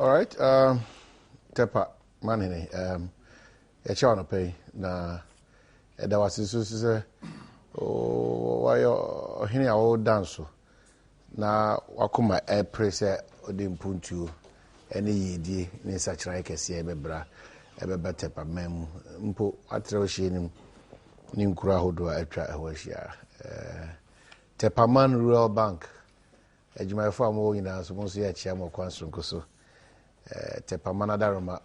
All right. Tepa manene e cha no pay na e da wasisu se o wayo hini a o dance na wakoma e prese odi mpuntu ene yidi ne sachran kese e bebra e beba tepa mem mpo atre o hienim ni nkura hodo atwa ehwahia tepa man rural bank ejumafo amo nyina so mo so ya chia mo kwansonko so tepa manadaroma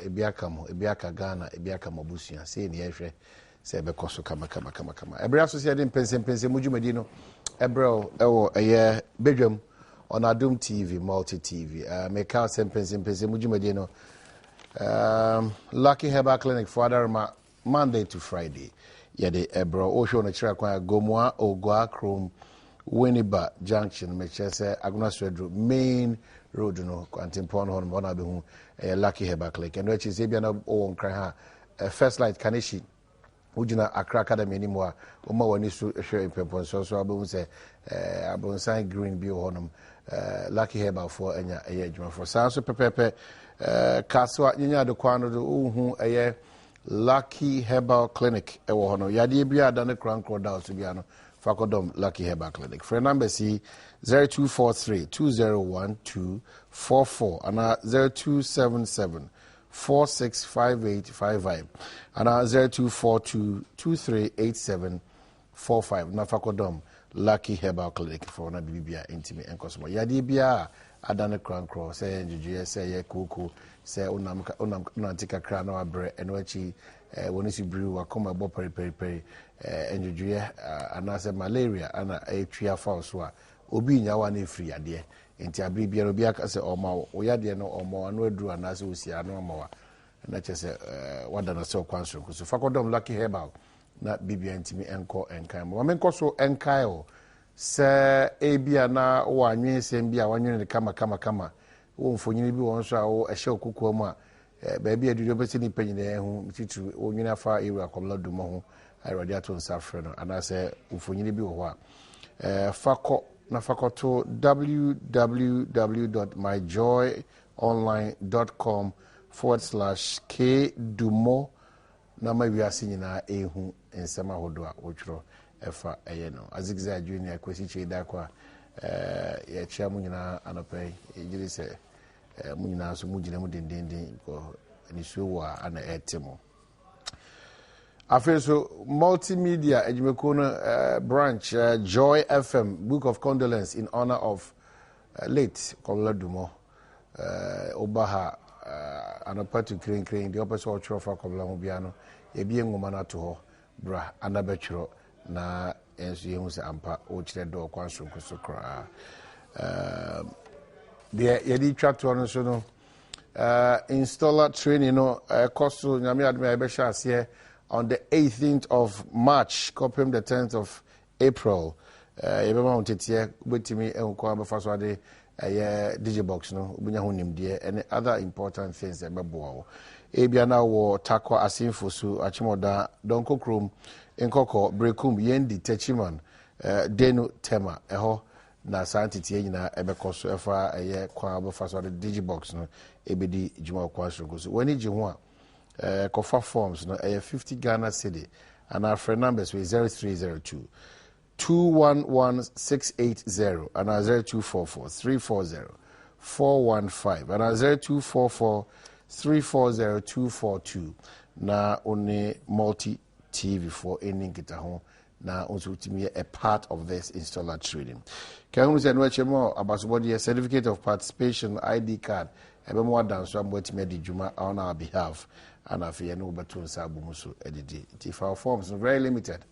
ebiaka Ghana ebiaka mabusua sei ne yehwe se be koso kama ebra associate pense mujumadi no ebro ewo eye Badwam on Adom TV multi TV make out pense mujumadi no Lucky Herbal Clinic for Adaroma Monday to Friday yede ebro o show no kira kwa Gomwa Ogwa Chrome Winneba Junction mechese Aguna Swedro main road no kwantimpon ho no na be hu Lucky Herbal Clinic and which is ebia na o nkran ha first light kanishi ujina Accra Academy anymore o ma wani so hwe impempon so abu se abonsan green bi ho no Lucky Herbal for enya adwuma for san so pepepe kaswa nyanya de kwano do hu Lucky Herbal Clinic e wo ho no yade bia da ne krankro da so bia no Fakodom Lucky Herbal Clinic. For number C 0243 201244 and 0277 465855 and 0242 238745. Na Fakodom Lucky Herbal Clinic for na bibia intimi enkosomo. Yadi bia adane krankro say njuju say ye kuku say unantika kra na wabre enwachi woni si brew wakoma bo peri enjuju anase malaria ana etwia fa so a obi nyawa na free ade enti abribia no bia ka se oma wo yade no oma anu aduru anase osi anu amawa na chese wada na se kwanso so Fakodom Lucky Herbal na bibia intimi enko enkan mo menko so enkai o se ebia na wo anwen sem bia wanwen kama wo mfonyini bi won so a wo ehye okukuo mu a ba bia dudu besi ni panyina ehu mititu onwina fa ewu akomla dumo ho ayrodi ato nsafre no anase mfonyini bi wo ho a fako na fakoto www.myjoyonline.com/kdumo na mawiase nyina ehu ensema hodo a wotwro efa no azigza junior kwesi chida kwa ya chia mu nyina anopai ejiri se mu nyina so mu gina mu dendenden ko ni so wa ana etimo afeso multimedia ejimeko no branch Joy FM book of condolence in honor of late Komladumo obaha anapatu kren the opposite of Chofa Komlamu biano ebi ngoma na to ho bra anabetwro na enso yehu se ampa o kire do kwanso nkoso kra the yedi twato no so no installer training no cost nyame adme be sha ase on the 18th of March kopem the 10th of April yebema ontetie betimi enko abefa so ade digibox no obunya ho nimde and other important things that bebo ebia na wo takwa asinfo so achimoda donko krom enkoko brekum yendi techiman denu tema eho na santiti nyina ebekoso efa kwa abefa so ade digibox no ebedi juma kwa so wani ji ho a kofa forms no 50 Ghana cedi and our friend numbers we 0302 211680 and 0244 340 415 and 0244 340 242 na only multi TV for any kita ho na also to a part of this installer training. Can you say no more about what certificate of participation ID card ebe mo dan so amboti me di juma on our behalf and afia no beto nsabu muso edidi ti file forms very limited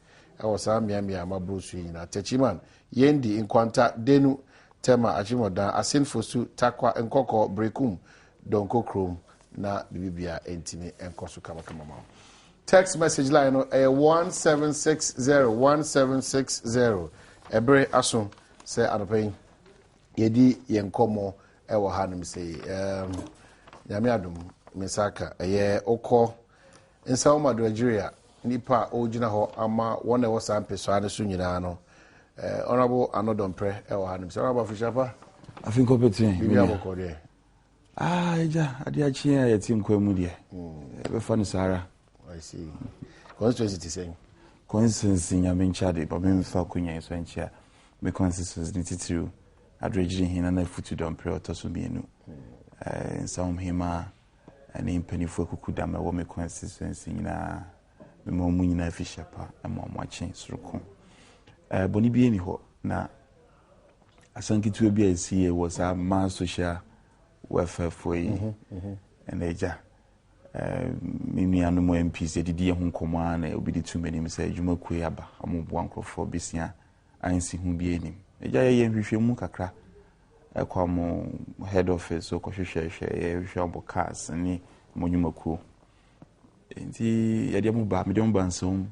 our samia mabrusu na techiman yendi inkwanta denu tema achimoda asinfosu takwa enkoko brekum donko chrome na bibia entimi enkoso kama text message line no 1760 ebre aso say anopai yedi yenkomo ewo hanim say nyame adom mesaka okọ nsawo do Nigeria nipa ojina ho ama wona wo sampeso ade so nyina no honorable Anodom pre ewo hanim say honorable Fishapa afin competing bibia bokode Ja, Adiachi, I think Quemudia. Funny Sarah. I see. Constituency saying. Coincidence in Yamin but maybe Falconia is when chair. Me consistency through addressing him and I foot to don't pray or to be new. And some him and in penny for Kukudama, what me consistency in a Momina Fisher and more watching through. Bonnie be any ho now. I think it will be a see was a man social welfare for you and Eja. Mimi and more MPs, the dear home command, it will be the 2 minutes. Say, you make way up. I'm one crop for Bissia. I see whom be any. A giant with your muka a come head office, so cautious share, shop cars, and Monumaku. And the Adiamuba, Medium Bansom,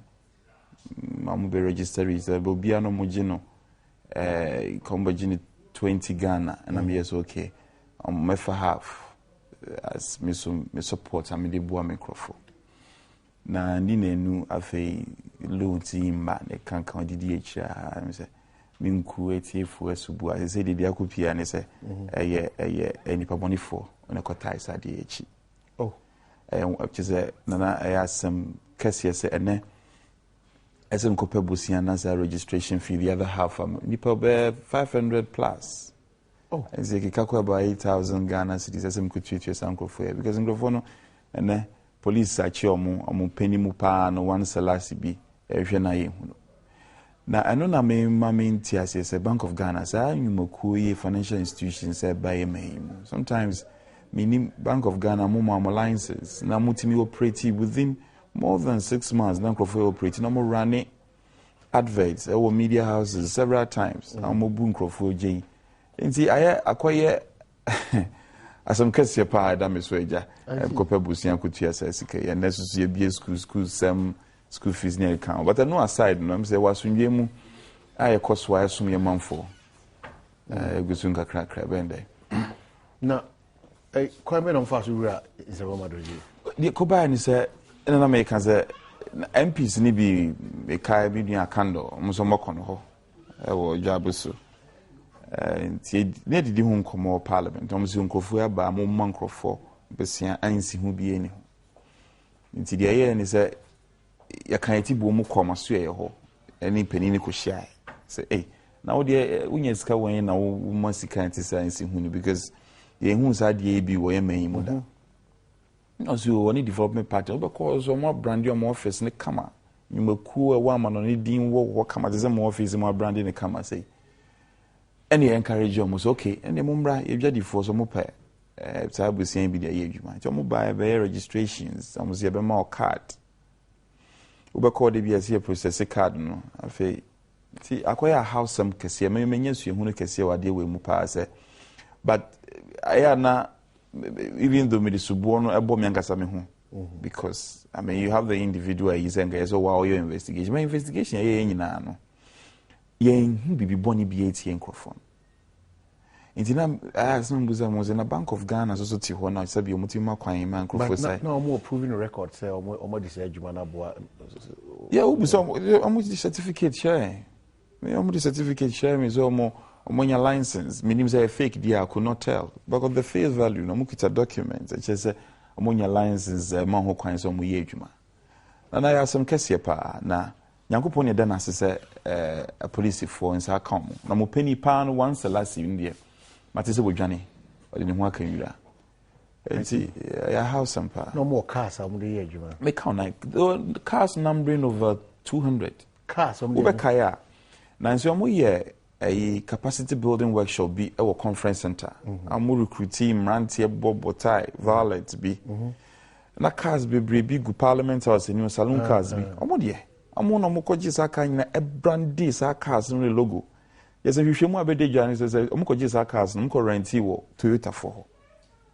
Mamma be registered is a Bobiano Mogino, Combagini 20 Ghana, and I'm yes okay. I'm for half. As me support I the boa microphone. Na ni nenu afei loan team ma ne kankan DDH I say minku etiefu asubu I say dey akopia ne say eye nipa boni for on ekota isa DH. Oh which is nana asem kase say ene asem kopa bosia na registration fee the other half nipa be 500 plus. Oh, and they can about 8,000 Ghana cedis as I'm could treat your uncle for because in Grofono and the police search your penny mupa no one salasi be every night. Now I know my main TS is a Bank of Ghana, so you moku financial institutions said by a name. Sometimes meaning Bank of Ghana more alliances. Now mutimi operate within more than 6 months. Now Grofono operating no more running adverts or media houses several times. I'm more boom Grofono J. Inti I acquire asam kase pa da mesweja kopa busia kutua sasika ya nesusu be school some school fees near account but no aside no say wasunye mu aye cost wa asum ye manfo gusun kakra bende na kwame no mfa so wura is a madoji the koba ni say na make say MPs ni bi e kai bi nua kando muso mokono ho e wo jabuso ne didi hu nkomo parliament omsi nkrofo aba mo man nkrofo besia ansi hu bi eni nti de ye ni se ya kan eti bo mu koma so ye ho eni panini ko hia se na wo de unya sika wan na wo ma sika anti sa ansi hu ni because ye hu sa de bi wo ye man mu da no so woni development party oba ko so mo brand your office ne kama nyumaku e wa ma no ne din wo kama de mo office mo brand ne kama say any encourage you almost okay and the mumbra if you for some pay tabu saying be the adwuma so mo buy be registrations almost you be more card we call the BSC process card no afi see akoya house some kese me nyensu ehunu kese wade we mu pa say but aya na even though me the subo no ebo me angasa me ho because I mean you have the individual is engage so wow your investigation my investigation ye nyina no yen hu bibi boni bi etie nkrofon intina some buza mo na Bank of Ghana so ti ho na sabi omutima kwan ma nkrofo sai na omo approving record say omo dis adwuma na boa yeah obi so omo di certificate share me omo di certificate share me so omo nya license meaning say fake dia I could not tell but of the face value no mo kita documents it say omo nya license ma ho kwan so omo ye adwuma na ya some kese pa na Yankopon yeda na se a police for nsa account na mo penny pan once last in there matese bodwane ode ne ho aka nwira enti ya house sampa no more cars am dey adwuma me count like the cars numbering over 200 cars am dey kaya na nso mo ye a capacity building workshop bi e conference center am recruiting mrantie bobotai violet bi na cars be bi gu parliament house ni salon cars bi omo dey amono mokoji saka nyina e brandi saka cars no logo yes hwehwemu abede dwane se mokoji saka cars no ko renti wo Toyota for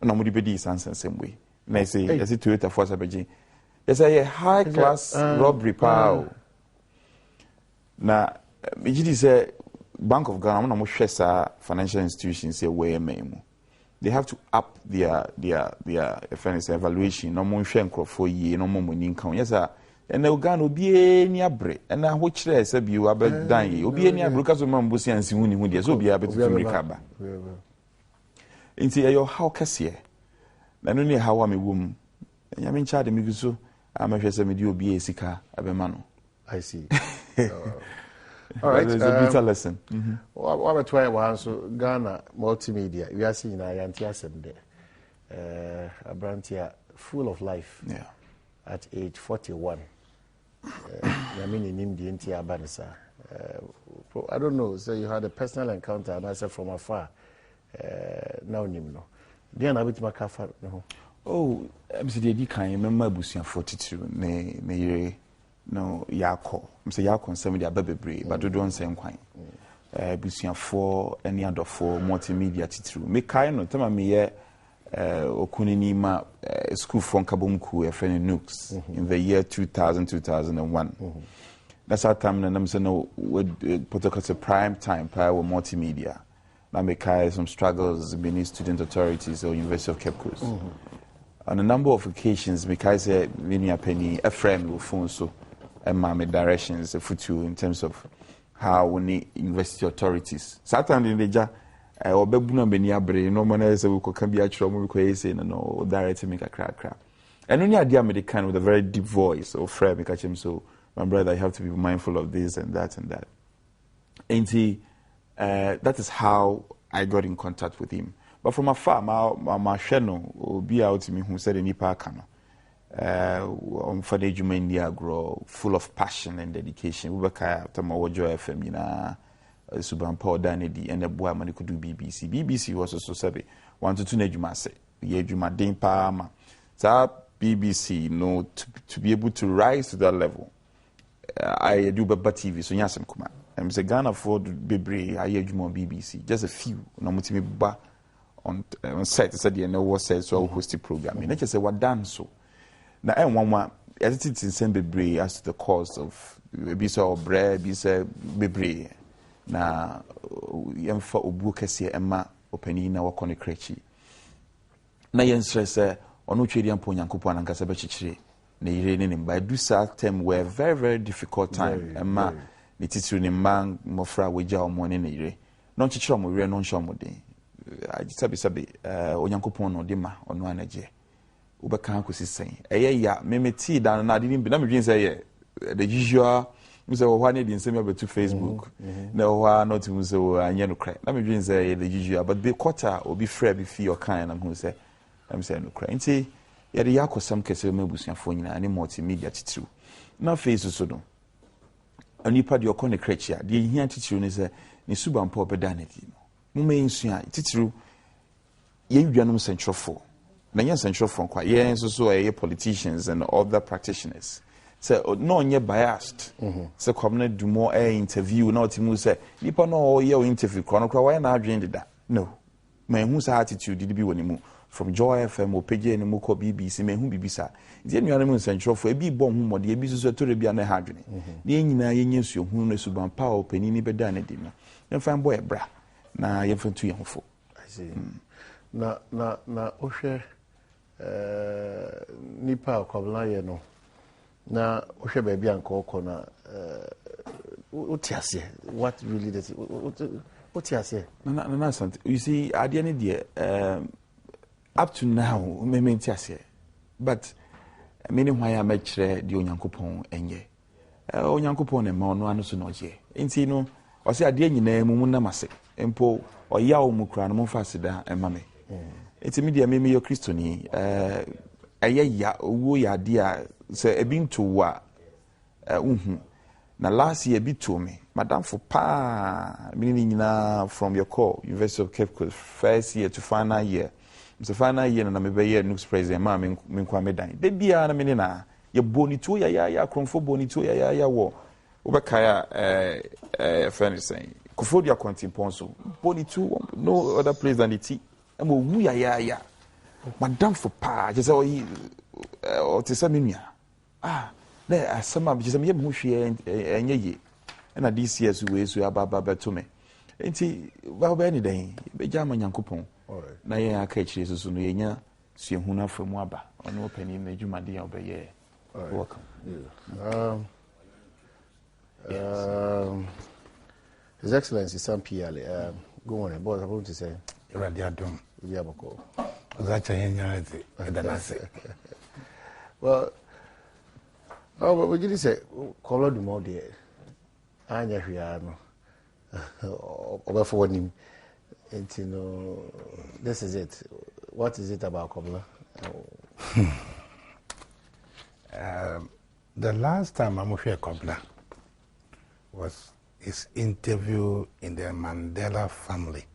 na mo di bedi sansen we na say yes Toyota for sabeji yes a high class robbery power na megidi say Bank of Ghana na mo hwesa financial institutions say we ememu they have to up their evaluation no mo hwe nkrofo yi no mo moni nkan yes and the Ghana obi ni abre and na ho kire se bi wa bedan yi obi ni abre kaso man bosi ansi hu ni hu de so obi abetu recover inti your how kase na no ne hawa me wom nyame ncha de me so amahwe se me di obi esika abema no. I see. All right, it's a bitter lesson. What about why so Ghana multimedia? We are seeing Ayanti asem there. Abrantia full of life. Yeah. At age 41. I mean, in the Intia Banisa. I don't know. So you had a personal encounter, and I said from afar. Now, no. Then I bit my kafa. No. Oh, I'm saying the kind. Remember, Busian 42. Ne no Yako. I'm saying Yako and some of the baby but don't say quite. Busian 4 any other 4 multimedia titru. Me kind no. Tell me Okuninima school from Kabumku, a friend in Nooks in the year 2001. That's our time, and I'm saying, no, with protocol prime time, prior with multimedia. Now, make some struggles beneath student authorities or University of Cape Coast. On a number of occasions, because a penny, a friend will phone so, and my directions, a future in terms of how we need university authorities. Sometimes in the Obebuna Beniabre, no man else will come be a trouble because no direct make a crack. And only idea American with a very deep voice or friend because him so my brother, you have to be mindful of this and that and that. And that is how I got in contact with him. But from afar, my channel will be out to me who said in Ipakano. For the India grow full of passion and dedication. We work after my Joy FM, you know. Suban Paul Danedy and the boy man could do BBC. BBC was also sabi 1 to 2 nejuma say yejuma den pa ma. BBC no to be able to rise to that level. I do Baba TV so nyasem kuma. I'm say Ghana for bebre I yejuma BBC just a few no mutimi ba on set said you know what said so host the program. Na just say what done so. Na one edit it in send bebre as to the cause of be so bread be say bebre. Na yemfa obu kese ema opani na wakone krechi na yensre se ono twedi ampo nyankopon ankasa be chichire na yire ne mba do sa term were very very difficult time ema ne titiru ne man mofra weja omone na yire no chichire mo yire no nso mo den sabi onyankopon no de ma ono anaje ubeka akosi sen eye ya memeti dan na de bi na medwin se ye the usual Muse wa ne di nsemi abetu Facebook na wa not muse wa anya no cry na me dwin say the usual but be quarter obi frɛ be fi your kind na hu say am say no cry nti ye de yakosam kese me busuafo nyina ne multimedia titiru na face so do anipa de okɔ ne krechi a de hia titiru ne say ne suban pa obeda na di no mo me nsua titiru ye dwanom centralfo na nya centralfo kwa ye nso so politicians and other practitioners. So no nye biased. So come na do more interview na otimu say nipa no ye interview kro no kra why na adwen da. No. My who sa attitude did be woni mu from Joy FM or page ni mu ko BBC me hu bibisa. Di enu anu central for e bi bon hu mode e bi so to bia na ha adwene. Ni nyina ye nyesuo hu no suban pa o pani ni beda na di no. Yemfa boy bra na yemfa tu ye hofo. I see. Na ohwe nipa kwabla ye no. Na ohwe ba bia nka okọ na otiase what really does otiase na sant you see ade ne de up to now me tiase but many why am kire de onyankopon enye onyankopon ne ma ono anu so no je enti no o se ade nyina mu na mase empo oya o mu kra no mo fa sida ema me enti me de me yo kristoni ya owo ya de a se ebi nto wa na last year bi to me madam for pa meaning nyina from your call University of Cape Coast first year to final year so final year na me be year news president ma me kwa me dan de bia na me na ye bonito ya kromfo bonito ya wo obekaya friend saying kufodia kwantimponso bonito no other place than it am wu ya madam for pa just o te samia na asama bi jesam yem ho hwe enye ye na this year so we so ababa to me enti ba ba ni den be jama nyankopon na ye aka kire so no yenya suehu na famu aba ono opani na dwumade ya obeye welcome His Excellency Sam Piale go on boss I want to say Adom Yabako That's a geniality. Well, oh, but you say, color the more dear. Anya Hiano. Over for him. And you know, this is it. What is it about Kobla? The last time I'm with Kobla was his interview in the Mandela family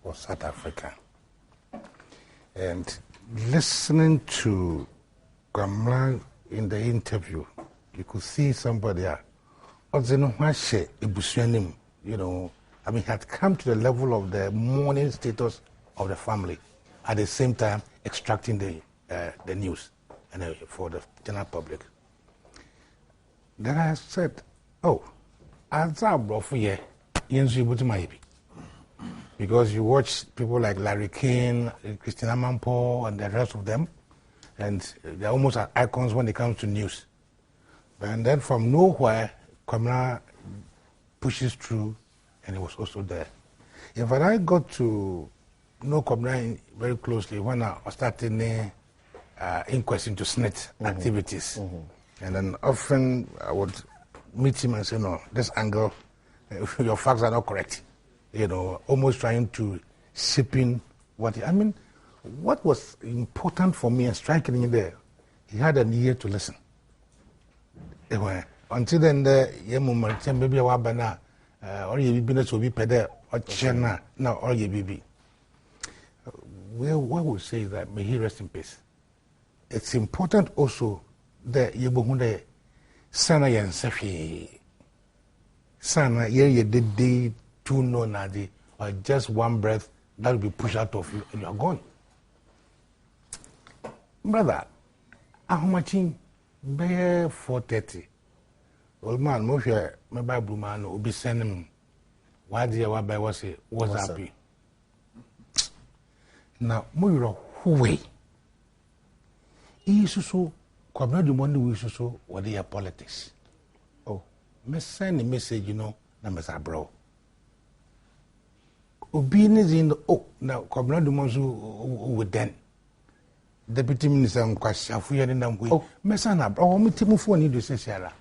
of South Africa. And listening to Kamla in the interview, you could see somebody you know, I mean, had come to the level of the mourning status of the family, at the same time extracting the news and for the general public. Then I said, oh, because you watch people like Larry King, Christina Mampo, and the rest of them, and they're almost icons when it comes to news. And then from nowhere, Kamala pushes through, and he was also there. In fact, I got to know Kamala very closely when I was starting the inquest into SNIT activities. And then often I would meet him and say, no, this angle, your facts are not correct. You know, almost trying to ship in what what was important for me and striking me there, he had an ear to listen. Until then, maybe or you business will be pede or chena now or you baby. Well, what we say is that may he rest in peace. It's important also that you behunde sana yan safi sana ye did two no nadi or just one breath that will be pushed out of you and you are gone. Brother, how much in bear 4:30? Old man, move here, my Bible man will be sending why do you want by what's happy? Now, Muro, who way? Isusu, Kwabna the money we so what they are politics. Oh, me send a message, you know, numbers are bro. Obedience in the now Kwabna the money with then. Deputy Minister Nkwasha Fuya in them way. Oh, Messana, bro, me Timu for need to say Sarah.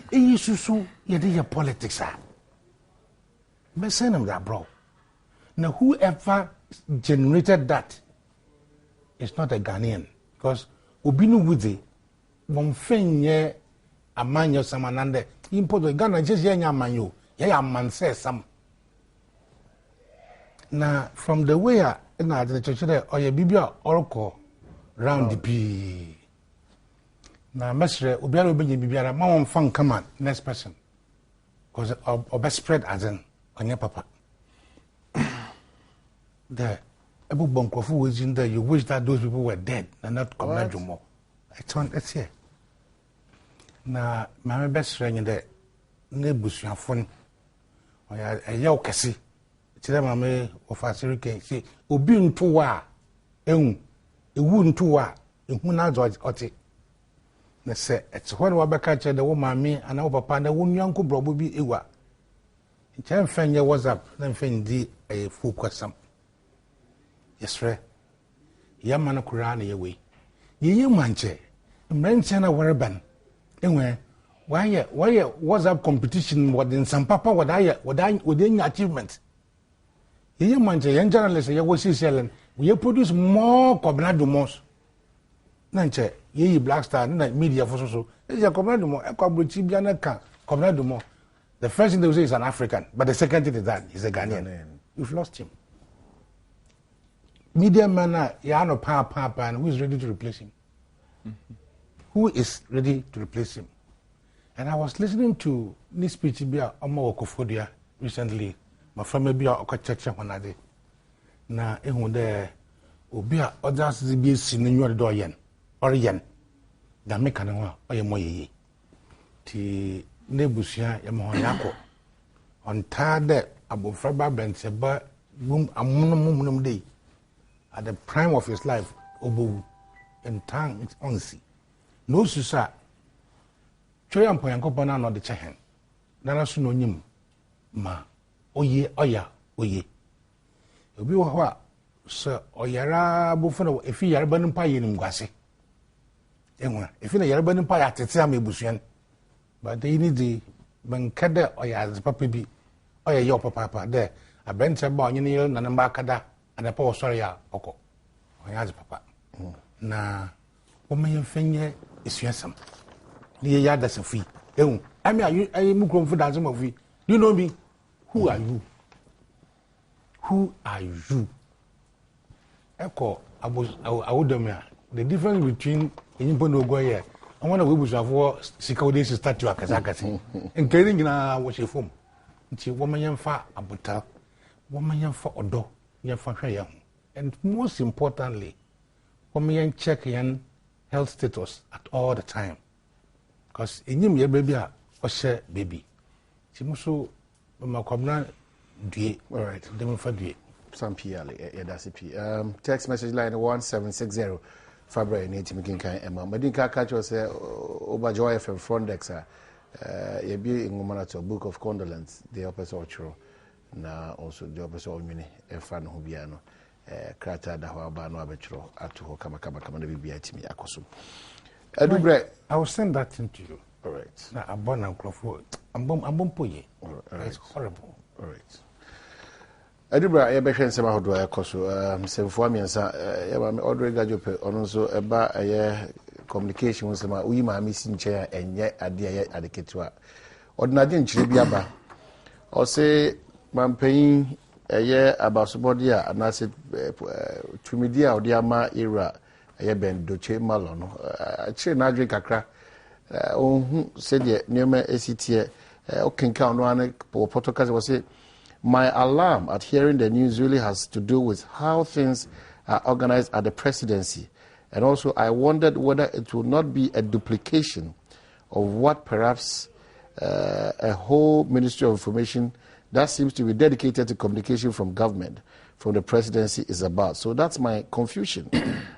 Isusu, your politics are. Me send them that, bro. Now, whoever generated that is not a Ghanaian. Because Obinu Wudi, one thing ye a man your samanande, import the Ghana just ye man ye man says some. Now, from the way I the church there, or ye bibia oracle round the P. Now, Mestre, Ubiaro Benji Bibiara, Mamma Fun command, next person. Because or best spread as in on your papa. There, a book bunker who was in there, you wish that those people were dead and not come back to more. It's here. Now, my best friend in the neighbors, your phone, or a yow cassie. Tell them of a series, say, Obin to wa, a wound to wa, in who now George Otti. They say, it's when we catch the woman, me, and our papa, and the woman, uncle, probably Ewa. In time, find your WhatsApp, then find a full question. Yes, sir. Yamana Kurani away. Ye manche, mention a waraban. Anyway, why WhatsApp competition? What in some papa? What within achievement? Ye manche, young journalists, you was selling. We produce more Cobladumos. Nanche, ye Black Star, media for so. It's a Cobladumo, a Cobrichibiana can, Cobladumo. The first thing they will say is an African, but the second thing is that he's a Ghanaian. You've lost him. Media man, Yano Papa, and who is ready to replace him? Who is ready to replace him? And I was listening to this speech Bia Omo Okofodia recently. My family Bia Okachacha Wanade. Na ehunde Obia others be seen in your door yen or yen. Da make an one or your moye. Ti Nebusia Yamoyako. On Tade Abu Fraba Benseba, boom, a munum day. At the prime of his life, Obu, and tongue it's onsi. No susa. Choyam Poyankopana no the Chahan. Nana sunonim. Ma. Oye, oya, oye. Obi wa so oyara bofo if you are banning pie in Gwasi. If you are banning pie at Tiam Busian, but they need the Bankada or as papa be or your papa there. A bench about you and a Bakada and a poor sorry, Oko. Or as papa. Na woman finger is yesome. Near yard as a fee. I mean, I am grown for dancing of you. You know me? Who are you? Who are you? Echo, I would the difference between Impono Goya and one of we was for Sikodi statue at Kazakasi, and carrying in a wash a form. It's a woman young far abuta, woman young for Odo, young for young. And most importantly, woman young check young health status at all the time. Because in him, your baby or share baby. She must so Macomna do all right, them for do some PL, that's a text message line 1760. Fabra need to make Emma. Madinka catch was Obajoy from Frondexa. You be in woman at a book of condolence, the opposite outro. Now also the opposite mini, a fan who biano, Krata, the Hawabano Abetro, at to Hokamakama, the BBI me, Akosu. I will send that thing to you. All right. Now, I'm born and Crawford. I'm bomb. It's horrible. All right. Edubra ya behwe nsema hodo akoso semfo amiensa ya ma order gajope ono so eba communication nsema uyi ma amisi nche enye ade ya adeketwa ordinary nchire bi aba o se mampan abasobodi a anase tumidia odi ama era ben doche malo no achire na adwe kakra ohun se de nioma esitie o kenka ono an protocol was say my alarm at hearing the news really has to do with how things are organized at the presidency. And also, I wondered whether it will not be a duplication of what perhaps a whole Ministry of Information that seems to be dedicated to communication from government, from the presidency, is about. So that's my confusion.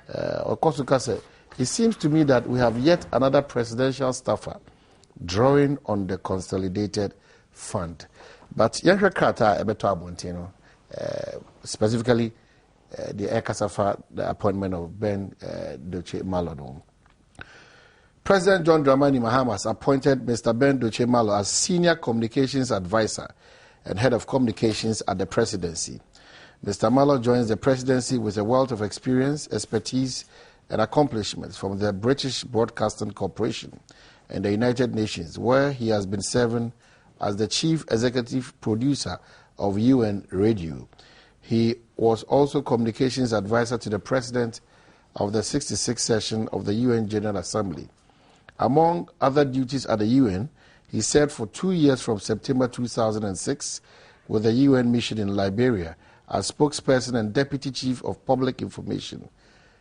Of course, it seems to me that we have yet another presidential staffer drawing on the consolidated fund. But Yankra Krata Ebeto Abontino, specifically the Ekasafa, the appointment of Ben Doche Malo. President John Dramani Mahama has appointed Mr. Ben Doche Malo as Senior Communications Advisor and Head of Communications at the Presidency. Mr. Malo joins the Presidency with a wealth of experience, expertise, and accomplishments from the British Broadcasting Corporation and the United Nations, where he has been serving as the Chief Executive Producer of UN Radio. He was also Communications Advisor to the President of the 66th session of the UN General Assembly. Among other duties at the UN, he served for 2 years from September 2006 with the UN mission in Liberia as spokesperson and Deputy Chief of Public Information.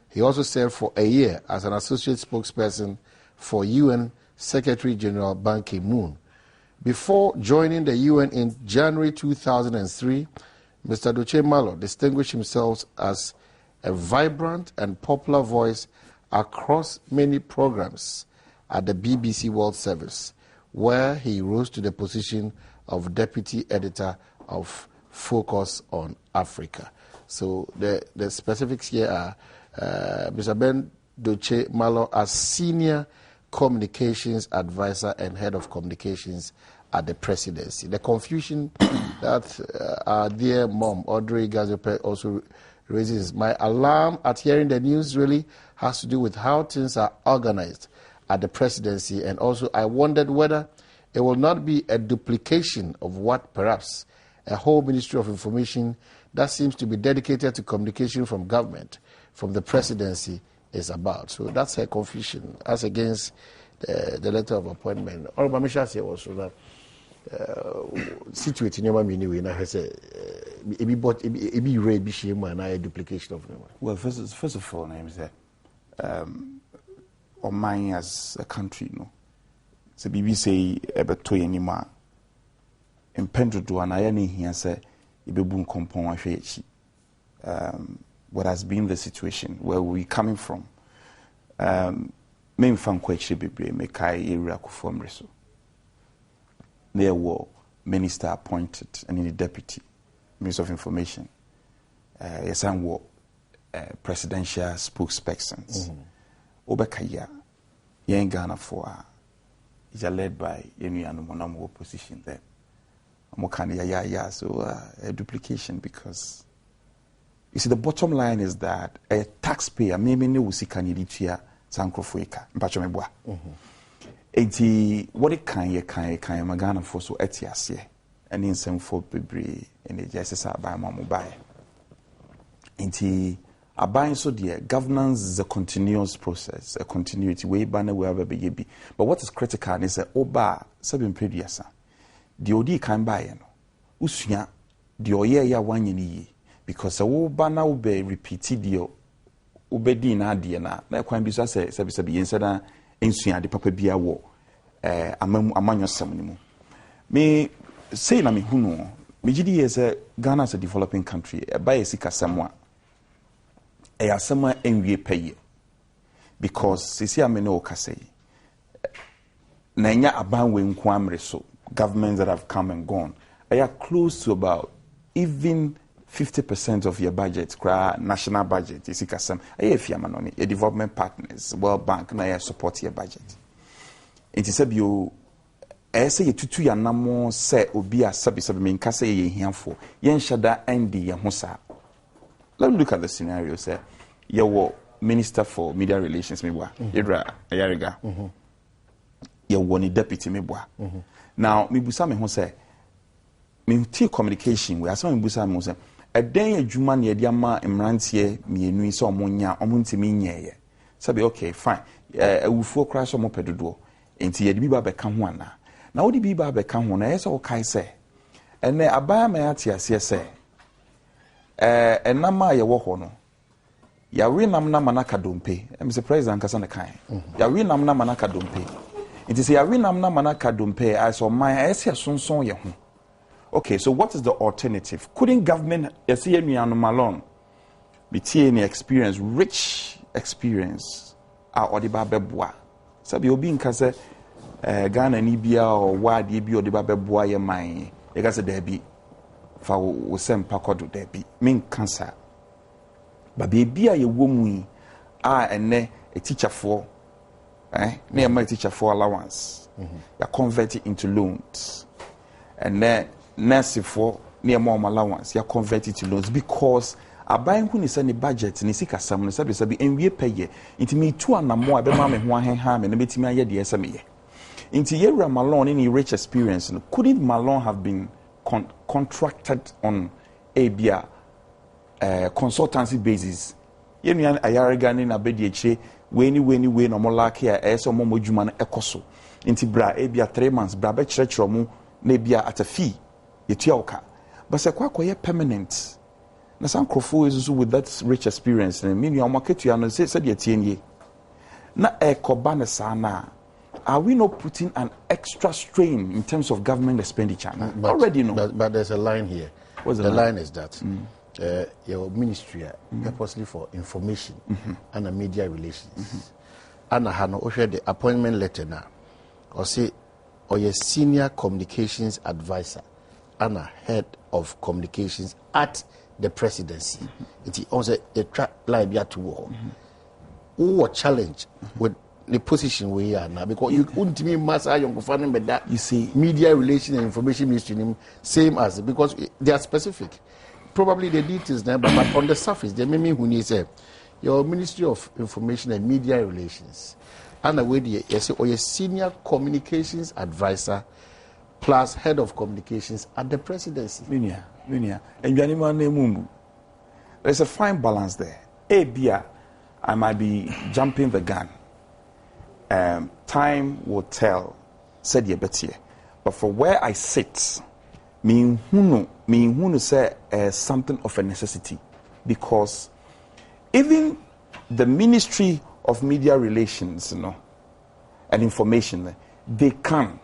He also served for a year as an associate spokesperson for UN Secretary General Ban Ki-moon. Before joining the UN in January 2003, Mr. Doche Malo distinguished himself as a vibrant and popular voice across many programs at the BBC World Service, where he rose to the position of Deputy Editor of Focus on Africa. So the specifics here are Mr. Ben Doche Malo as Senior Communications Advisor and Head of Communications at the Presidency. The confusion that our dear mom, Audrey Gazope, also raises. My alarm at hearing the news really has to do with how things are organized at the Presidency, and also I wondered whether it will not be a duplication of what perhaps a whole Ministry of Information that seems to be dedicated to communication from government, from the Presidency, is about. So that's her confusion as against the letter of appointment. Or Mamisha said also that situate in your mini way, and I said, it be read, be shame, and I duplication of them. Well, first of all, name is that on mine as a country, no. So BBC ever toy anymore. In Pendleton, and I any here say, it be boom compound what has been the situation, where we coming from. Main fan question be make I area form reso. There were minister appointed and in the deputy minister of information. Yes, and war presidential spokespersons. Obekaya, Yen Ghana for is led by Emmanuel opposition there. So a duplication because you see the bottom line is that a taxpayer maybe no see candidature sankrofweka mpachomebwa. Enti what it can magana for so etiase and in some for bebre and the justice by mamubai. Enti abuying so dear governance is a continuous process, a continuity way banner wherever be. But what is critical is that oba 7 previous. The odi kan buy no usua the oye ya wanyeni because wo ba na wo be repeat the obedi na ade na kwan bi so say yensa na ensua de papa bia wo amanyosam ni mu me say na me hunu me gidi is Ghana as a developing country by esika samwa asama enwie paye because sisi amene o kase na nya aban we nko amre so governments that have come and gone are close to about even 50% of your budget, national budget. Is ikasam. Your development partners, World Bank, na support your budget. It is you. Say you tutu ya namo say obi asabi mean kase ye hianfo. Yen shada endi ya hosa. Let me look at the scenario. Say you Minister for Media Relations mebwa. Idra ayariga. You woni deputy mebwa. Now, me busa me ho say me ti communication we asama me busa me ho say e den adwuma na ye ama emrantie mienu so omonya omontimi nyeye sabe okay fine awufuo kra so mopedodo enti ye de bi ba be ka ho ana na wo de bi ba be ka ho na ye so kai say ene abaya ma ate ase say enama ye wo ho no ya we nam na manaka dompe em say president kasa na kan ya we nam na manaka dompe. It is a winam na manaka dumpe as or my sonson ye. Okay, so what is the alternative? Couldn't government see me on malone be any experience, rich experience or the babebois? Sabi obi nkase Ghana ni bia or wad ye bi or the babebois ye mine. You guys a debi for we send pakodo debi mean cancer. But be a woman and a teacher for. Near my teacher for allowance. You convert it into loans. And then nurse for near more allowance. You convert it to loans because a buying who is any budget and is some sabi and we pay ye. Into me 2 and more be mammy one ham and a bit me the SME. Into Yera Malone any rich experience. Couldn't Malone have been contracted on a beer consultancy basis? Yemian Ayaragan in a bedi weni no mo like here so mo modwuma na ekoso nti bra e bia 3 months bra be kyerɛkyerɛ mu na bia at a fee yetua oka but se kwa koye permanent na san crofo is with that rich experience and me no maketua no say de tie nie na ekoba ne sana are we not putting an extra strain in terms of government expenditure already no but there's a line here. What's the line is that your ministry purposely for information and media relations and hano share the appointment letter now or say or your senior communications advisor and a head of communications at the presidency it also a track line to war who challenge with the position we are now because you couldn't me mass young but that you see media relations and information ministry same as because they are specific. Probably the details there, but on the surface, they may mean who needs your Ministry of Information and Media Relations, and away or your senior communications advisor plus head of communications at the presidency. Minia, and Janima. There's a fine balance there. I might be jumping the gun. Time will tell, said Yebetie. But for where I sit, me who say something of a necessity because even the Ministry of Media Relations, and information, they can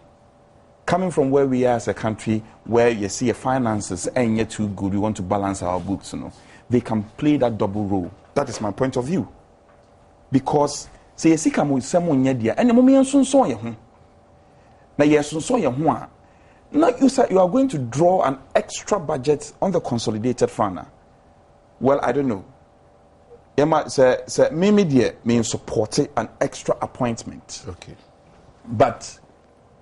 coming from where we are as a country where you see your finances ain't yet too good, we want to balance our books, they can play that double role. That is my point of view. Because say you see come with someone there and the moment you now yes now you say you are going to draw an extra budget on the consolidated fund. Well, I don't know. Emma say me dear mean support an extra appointment. Okay. But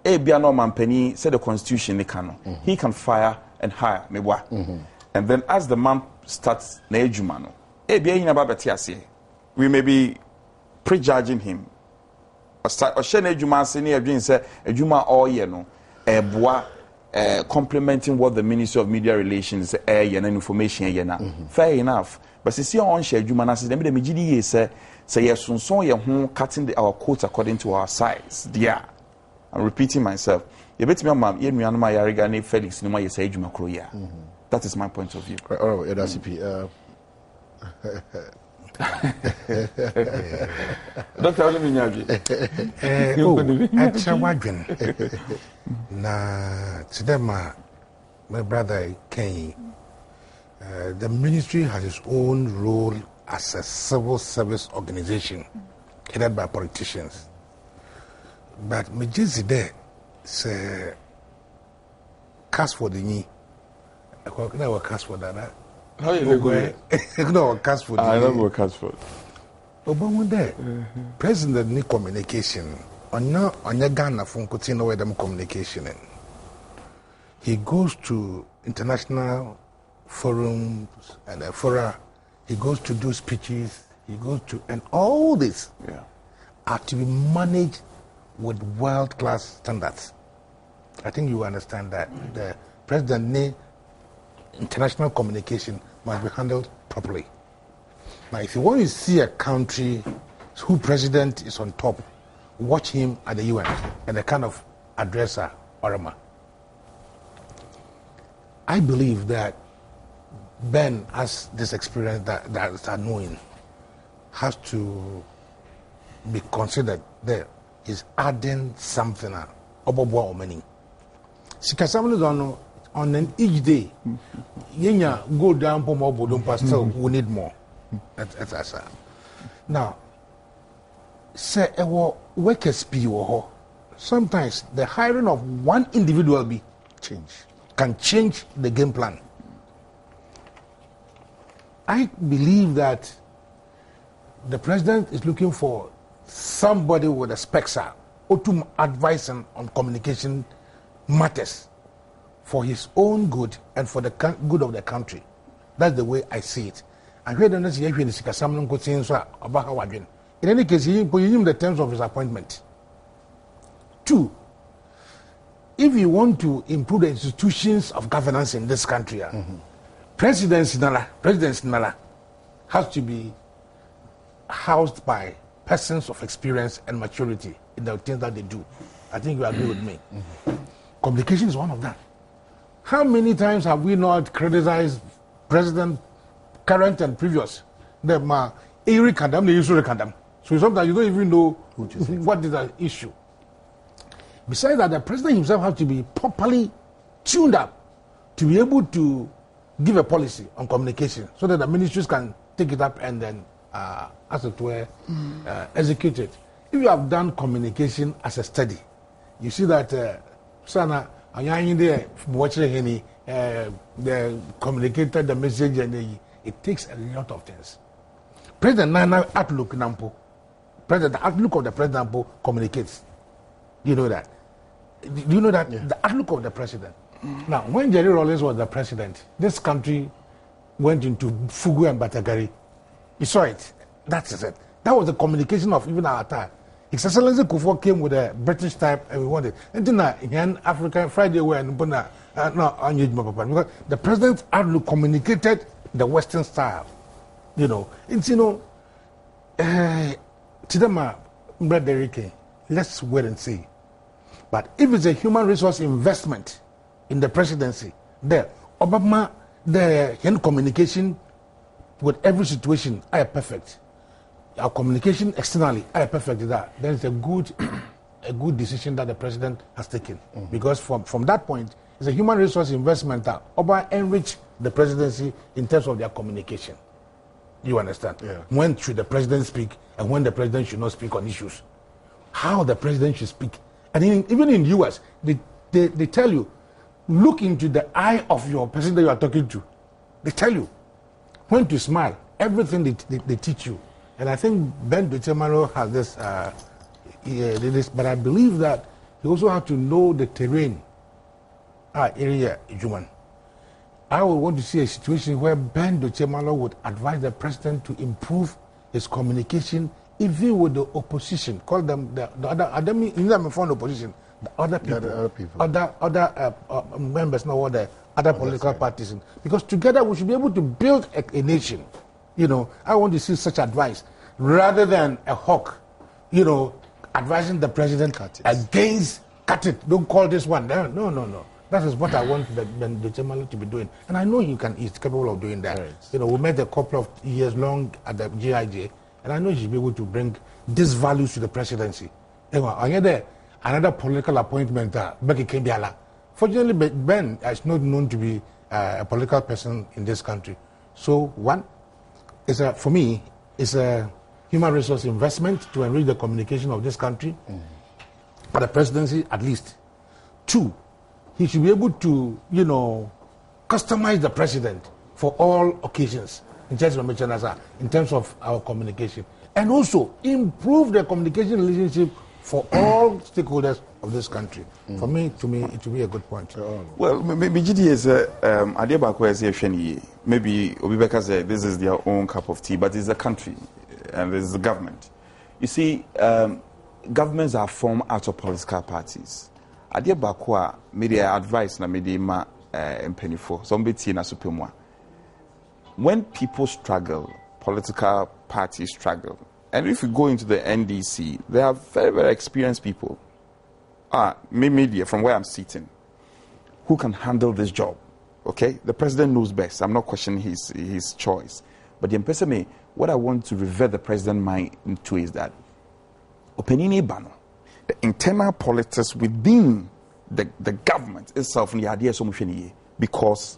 Ebia no mampeni said the constitution they can. He can fire and hire me wa. And then as the man starts na ejuma no. Ebia yin aba beti we may be prejudging him. Or share na ejuma ase ne adwin say ejuma all year no boa complementing what the Ministry of Media Relations and information fair enough. But see on share ejuma na se dem de megidi say yes so ye ho cutting our quotes according to our size. Yeah. I'm repeating myself. You bet me, ma'am. You know, my Yarigani Felix. No, my say Juma Kroya. That is my point of view. All right, CP. Doctor, let me know. Extra wagon. Na today, my brother Kenny. The ministry has its own role as a civil service organization headed by politicians. But me just there say cast for the knee. I can't cast for that. How you go? No, cast for the knee. I don't go cast for. Obama there. President need communication. On your Ghana phone continue with them communication. He goes to international forums and fora. He goes to do speeches. He goes to and all this are to be managed with world-class standards. I think you understand that. The president need international communication must be handled properly. Now, if you want to see a country whose president is on top, watch him at the UN and the kind of addresser, Orama. I believe that Ben has this experience that is annoying, has to be considered there. Is adding something about what many. Sikasamani on an each day. Yenya go down for more bodum pastel. We need more. That's now. Say workers sometimes the hiring of one individual can change the game plan. I believe that the president is looking for somebody with a spexer or to advise him on communication matters for his own good and for the good of the country. That's the way I see it. And in any case, he him the terms of his appointment. 2, if you want to improve the institutions of governance in this country, President Nala has to be housed by persons of experience and maturity in the things that they do. I think you agree with me. Communication is one of them. How many times have we not criticized president, current and previous? So sometimes you don't even know what is the issue. Besides that, the president himself has to be properly tuned up to be able to give a policy on communication so that the ministries can take it up and then as it were, executed. If you have done communication as a study, you see that Sana, the communicated the message, and it takes a lot of things. President Nana outlook Nampo, the outlook of the president Nampo communicates. You know that. Do you know that the outlook of the president? Now, when Jerry Rawlings was the president, this country went into Fugu and Batagari. You saw it. That's it. That was the communication of even our time. His Excellency Kufuor came with a British type and we wanted. And then in African Friday, because the president's outlook communicated the Western style. You know, it's, Tidama, let's wait and see. But if it's a human resource investment in the presidency, there, Obama, the communication with every situation, I are perfect. Our communication externally, I are perfect. That then it's a good decision that the president has taken. Because from that point, it's a human resource investment that Obama enrich the presidency in terms of their communication. You understand? Yeah. When should the president speak and when the president should not speak on issues? How the president should speak. And even in the US, they tell you, look into the eye of your person that you are talking to. They tell you when to smile, everything they teach you. And I think Ben Dutemalo has this, but I believe that he also has to know the terrain, area, Juman. I would want to see a situation where Ben Dutemalo would advise the president to improve his communication, even with the opposition. Call them the other, I don't mean opposition, the other people, other members, not all the other political parties. Because together we should be able to build a nation. You know, I want to see such advice rather than a hawk, you know, advising the president against cut it. Don't call this one. No. That is what I want the Dutemalo to be doing. And I know he's capable of doing that. Right. You know, we met a couple of years long at the GIJ, and I know he should be able to bring these values to the presidency. Another political appointment, Becky Kendiala. Fortunately, Ben is not known to be a political person in this country. So, one, for me, it's a human resource investment to enrich the communication of this country, for the presidency at least. Two, he should be able to, you know, customize the president for all occasions in terms of our communication. And also improve the communication relationship for all stakeholders of this country. For me, it will be a good point. Well, maybe GD is maybe Obibeka said this is their own cup of tea, but it's a country and there's the government. You see, governments are formed out of political parties. Adia bakwa media advice na media ma empenifo somebody na supemwa. When people struggle, political parties struggle, and if you go into the NDC, they are very, very experienced people. Media from where I'm sitting, who can handle this job. Okay, the president knows best. I'm not questioning his choice, but the person what I want to revert the president mind into is that Openini Bano. The internal politics within the government itself, because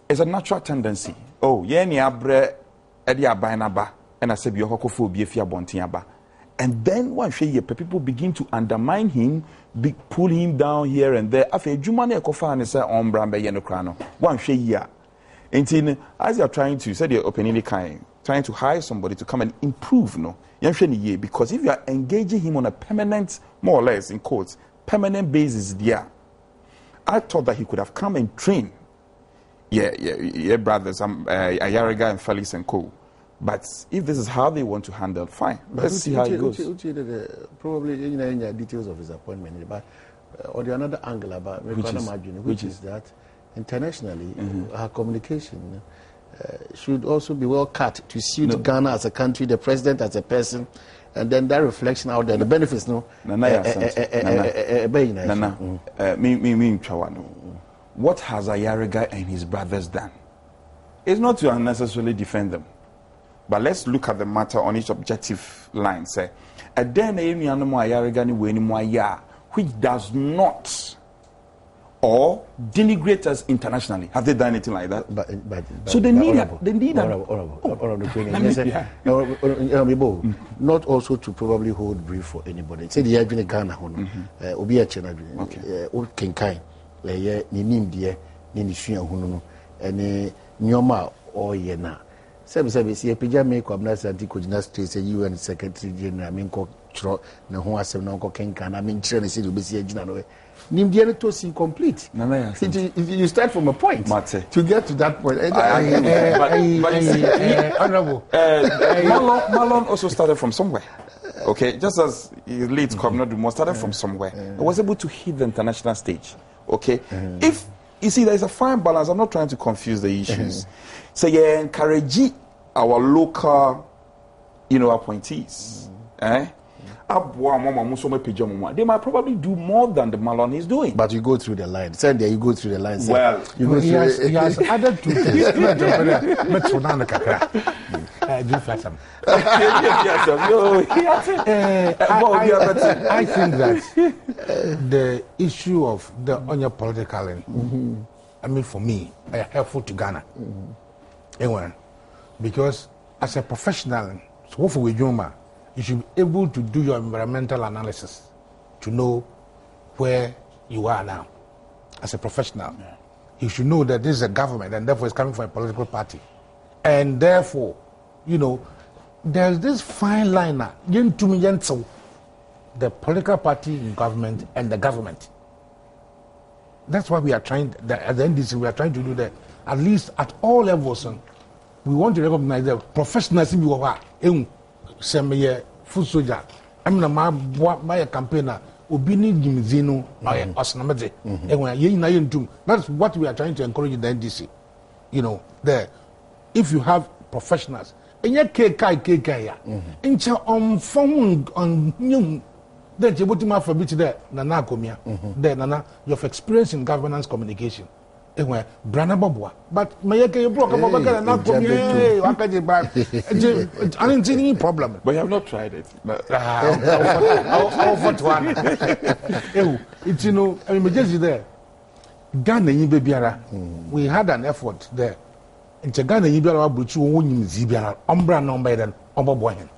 it's a natural tendency. Oh, and then one people begin to undermine him, pull him down here and there. As you're trying to, say the opinion trying to hire somebody to come and improve, because if you are engaging him on a permanent, more or less, in quotes, permanent basis there, I thought that he could have come and trained, brothers, Ayariga and Felix and Co. But if this is how they want to handle, fine. Let's see how it goes. Probably in the details of his appointment, but or the another angle about which is that internationally, our communication should also be well cut to suit Ghana as a country, the president as a person, and then that reflection out there, the benefits, what has Ayariga and his brothers done? It's not to unnecessarily defend them, but let's look at the matter on each objective line. Say, which does not or denigrate us internationally. Have they done anything like that? So they need not also to probably hold brief for anybody. Say the Adrian Ghana, Obi Achenadri, Kenkai, Ninim dear, Ninishia Huno, and Nyoma or Yena. Seven see a pijama commerce anti-Kojina States, a UN Secretary General, Minko Tro, Nahua Semnoko Kenkan, I mean, Trinity will be a general. Nimdiano is incomplete. You start from a point to get to that point. Honorable. Malon also started from somewhere. Okay, just as his late Governor started from somewhere. He was able to hit the international stage. Okay, if you see, there is a fine balance. I'm not trying to confuse the issues. So you encourage our local, appointees. They might probably do more than the Malon is doing. But you go through the line. Said there, you go through the line. Well, he has added to this. I think that the issue of the onion political, I mean, for me, are helpful to Ghana. Because as a professional, so for Wijoma, you should be able to do your environmental analysis to know where you are now. As a professional, you should know that this is a government and therefore it's coming from a political party. And therefore, there's this fine line now, the political party in government and the government. That's why we are trying, at the NDC, we are trying to do that, at least at all levels. We want to recognize the professionalism you are in some food soldier. I mean, my campaigner, Ubini Jimzino, Osnamade, and that's what we are trying to encourage in the NDC. If you have professionals, and yet KK, in phone on new. Then you put him up for bit there, Nana Komia. Then Nana, you have experience in governance communication. Anyway, Brana Bobwa. But Mayake, you broke up and not Komia. I didn't see any problem. But you have not tried it. It's emergency there. Ghana Yibiara. We had an effort there. In Ghana Yibiara, but you won't Zibiara, Umbra number than Obaboyan.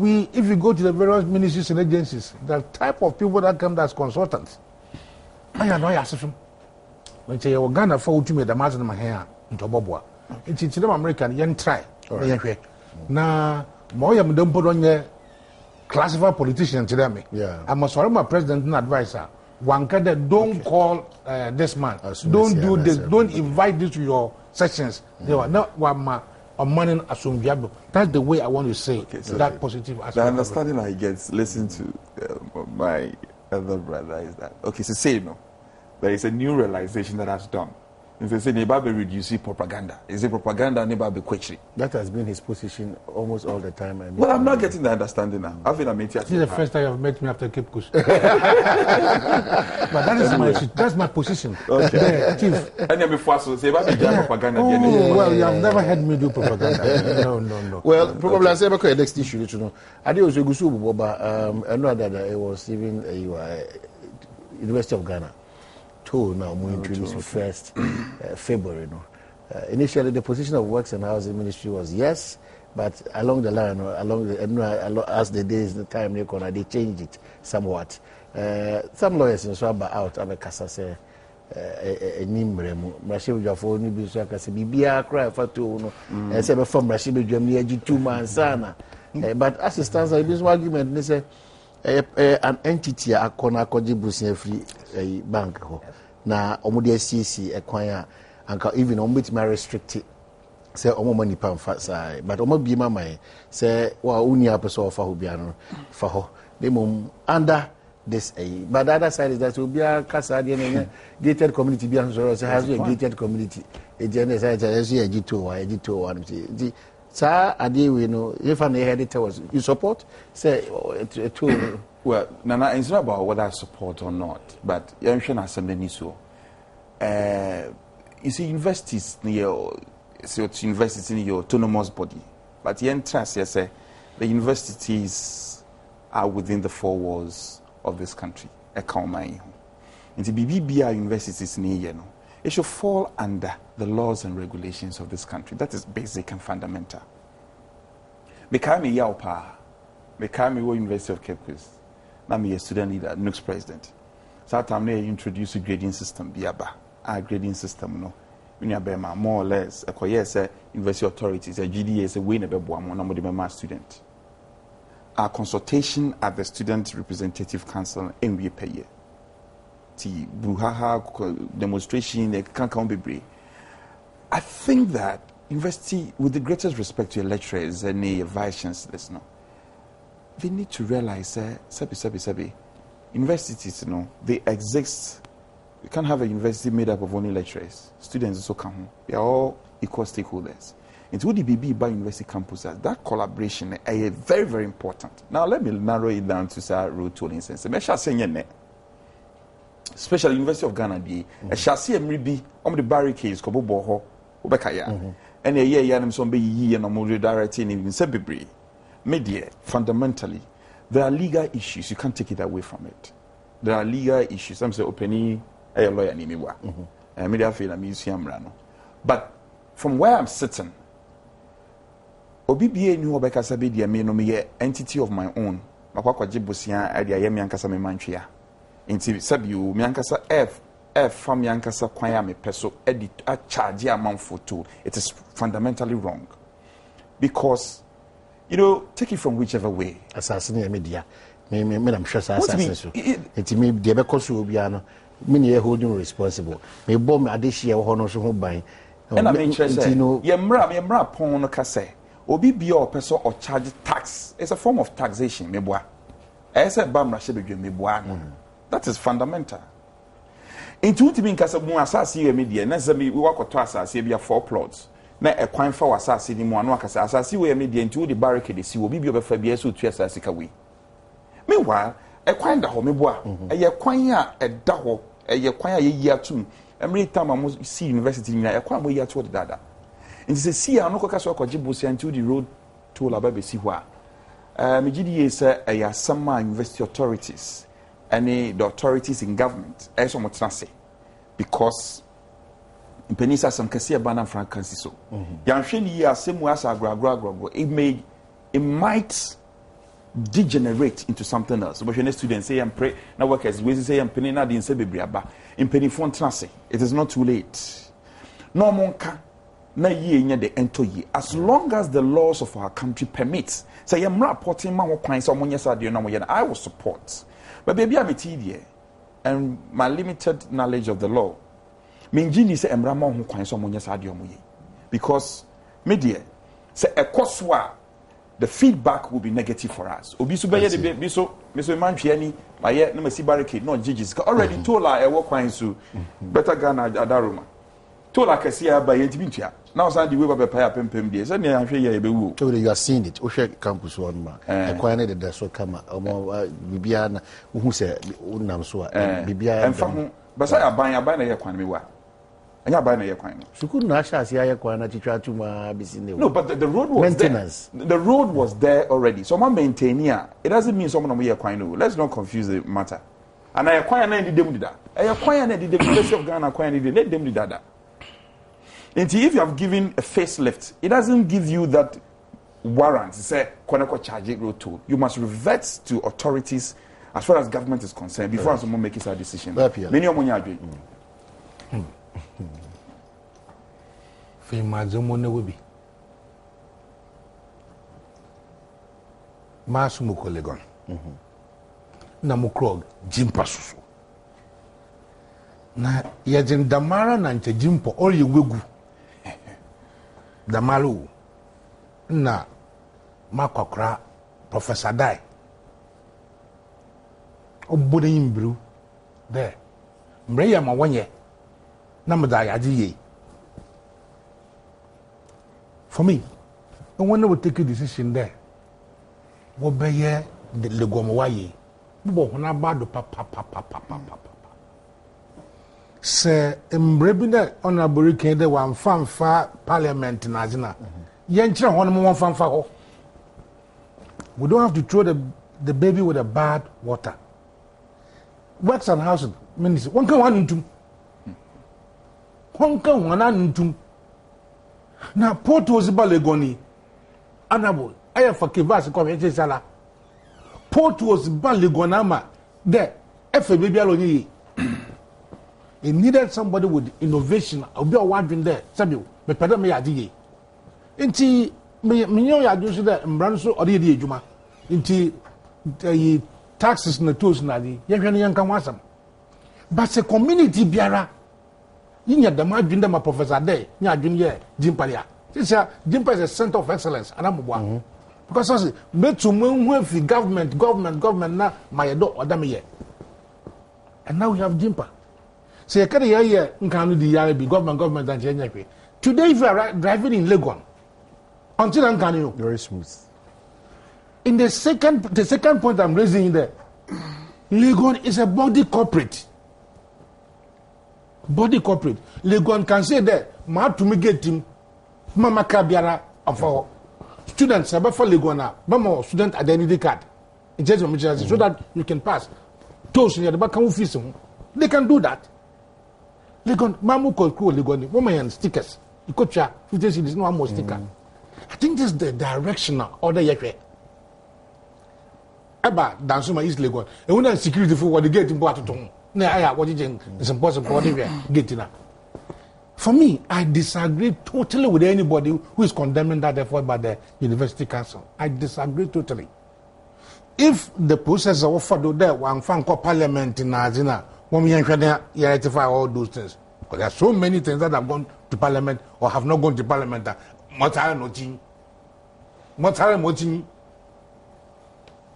If you go to the various ministries and agencies, the type of people that come as consultants, I know you when you Ghana for to me the master my hair into Bobwa. It's them American, you try. Now, more you don't put on your classified politician to them. I'm a sorry, my president and advisor. One can don't call this man, don't do this, don't invite this to your sessions. They were not one. That's the way I want to say that positive aspect. The understanding I get, listen to my elder brother, is that, okay, so say there is a new realization that has done. If they say Nebabe reduce propaganda, is it propaganda Nebabe query? That has been his position almost all the time. Well, I'm not getting the understanding now. I feel this is the first time you've met me after Cape Coast. But that's my position. Okay. Chief. And before so say propaganda. Well, you have never heard me do propaganda. No. Well, probably I say about the next issue. I did also go Boba. I know that it was even University of Ghana. Now we introduced first February. Initially, the position of Works and Housing Ministry was yes, but along the line, as the days, the time they changed it somewhat. Some lawyers in Swaba out of a casa say Nimremu, Rashiv Jafo, Nibisaka, Bibia cry for two, and say from Rashiv Germany 2 months. But as it stands, this argument, they say an entity a corner contribution free bank. Na omudi SCC acquire and even omit my restricted say omo money pan side but omo bi mama say wa unia person for hobiano for ho they mum under this but the other side is that will be a casa gated community be so has a gated community a general side as you G2 one sir ade we know if an editor was you support say to well, Nana, it's not about whether I support or not, but I'm sure that's something so. You see, universities in your autonomous body, but the entrance, yes, the universities are within the 4 walls of this country. And the BBBI universities it should fall under the laws and regulations of this country. That is basic and fundamental. Mekami Yaupa, Mekami University of Cape Coast. I'm a student leader, next president. So I'm going to introduce a grading system. Our grading system, more or less, university authorities, a GDA is a way of Badwam, student. Our consultation at the Student Representative Council in we pay. Buhaha demonstration, I think that university, with the greatest respect to your lecturers and your vice chancellors, they need to realize, universities, they exist. You can't have a university made up of only lecturers. Students also come home. They are all equal stakeholders. It would be by university campuses. That collaboration is very, very important. Now, let me narrow it down to road tolling sense. Especially University of Ghana, I shall see a maybe on the barricades, Kobo Boho, Obekaya. And a year, Yanam Sombe, and a more directing in Sebibri. Media, fundamentally, there are legal issues. You can't take it away from it. There are legal issues. I'm saying, opening a lawyer, media feel a museum rano. But from where I'm sitting, OBBA knew Obeka Sabedia may no me entity of my own. Makwa Jibusia, Adia Yamiankasa Manchia. Inti Sabu, Miankasa F, fam yankasa kwan me peso edit a charge amount for tool. It is fundamentally wrong. Because take it from whichever way. Assassin media. Me I'm sure assassin so. It me de be koso obia no. Me ne holding responsible. Me bom adehia ho no so ho ban. And I mean yemra pon no ka say. Obi bia o peso or charge tax. It's a form of taxation me boa. Ese bamra she bedwe me boa no. That is fundamental. Into to be in Casa Assassi media, necessarily we walk to Assassi via 4 plots. Na a quine for Assassi in one Assassi we media into the barricade, see will be over Fabius to Assassi away. Meanwhile, a quine the home bois, a year quine a daho, a year quine a year too. Every time I must see university in a quine way to the dada. And it's a sea, I know Castle Jibusi until the road to La Baby Siwa. Mijidi is a summer university authorities. Any the authorities in government as so much say because in Penisa some Cassia Banana Francisco. Yanshini ya same as it might degenerate into something else. But when students say and pray now workers we say and penny not in Sebiaba in penny phone trance. It is not too late. No monka na ye the ento ye as long as the laws of our country permits. Say I'm reporting my coins someone yes I will support. But baby, I'm a TD, and my limited knowledge of the law. Minjini say Emrama who coins someone yes because media say a coswa the feedback will be negative for us. Obisu beye de biso Mr. Manchiani, my yet no see barricade, no judges already told I work coins to better Ghana Adaruma. Told I can see her by Yetibitia. Now, the way of a pair pem days, and I'm sure you are seeing it. Osha campus one man. Acquired the so come Bibiana, who said, Unamsua, Bibia, and from Basaya buying a banner economy. And you're buying a coin. She couldn't actually see a coin to try to be seen. No, but the road was maintenance. The road was there already. So, my maintainer, it doesn't mean someone will be a coin. Let's not confuse the matter. And I acquire 90 them that. I acquire the University of Ghana, acquire the let them do that. And if you have given a facelift, it doesn't give you that warrant to say, Konako charge road toll. You must revert to authorities as far as government is concerned before someone makes a decision. Many of money are doing. Fimazomone will be Masumuko Legon Namukrog, Jim Pasuso. Na Yajin Damara Nante Jimpo, all you wigu. Damalu na Makokra Professor Dai Obude Imbru there. Mreya Mawanye Namada Yaji. For me, no one will take a decision there. What be ye the Legomawaye? Bobona bado papa. Se embrebina honorable kende wan fanfa parliament nazina yenchira hono mo fanfa ho. We don't have to throw the baby with the bad water. Works and housing minister one kan wanuntum na port was balegoni anabo aya for kivas ko me sala port was balegonama there efe baby alonyi. It needed somebody with innovation. I'll be wondering there. Samuel, me peda me yadi. Inti me nyo yadi so there mbranso odi di ejuma. Inti taxes na tools na di. Ye hwe no yanka wasam. But the community biara yinya da ma dwunda ma professor there. Nya adwun ye Jimpalia. This Jimpa is a center of excellence anamwa. Because so me to me fi government na my do odame ye. And now we have Jimpa. So you can't hear the government and change. Today, if you are driving in Legon, until I'm coming, very smooth. In the second point I'm raising there, Legon is a body corporate. Legon can say that ma to me get him, mama kabiara of students about for Legona, mama student identity card. In terms of so that you can pass. Those in the back they can do that. Legon, Mamu called Legon, woman stickers. You could try 50 cities, no more sticker. I think this is the directional order yet. Eba, Dansuma is Legon. And when I security for what they get in Boaton. It's impossible. For me, I disagree totally with anybody who is condemning that effort by the University Council. I disagree totally. If the process of offered there, one fan called Parliament in Azina, when we ratify all those things, because there are so many things that have gone to Parliament or have not gone to Parliament.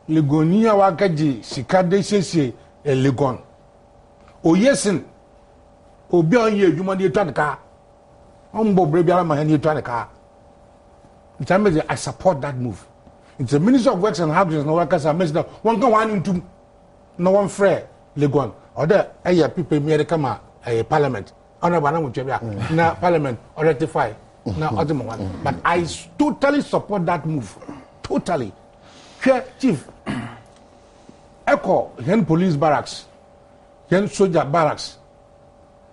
Legonia wakaji sikade sese Legon. O yesin obi on ye adwuma de twa de ka. Ombo brebiara ma hani twa de ka. I support that move. It's a Minister of Works and Housing no workers are messed up. One can one into no one free Legon. Or there people me kama Parliament. Ona bana mu na Parliament or ratify na other one. But I totally support that move. Totally. Chief, echo hen police barracks, hen soldier barracks.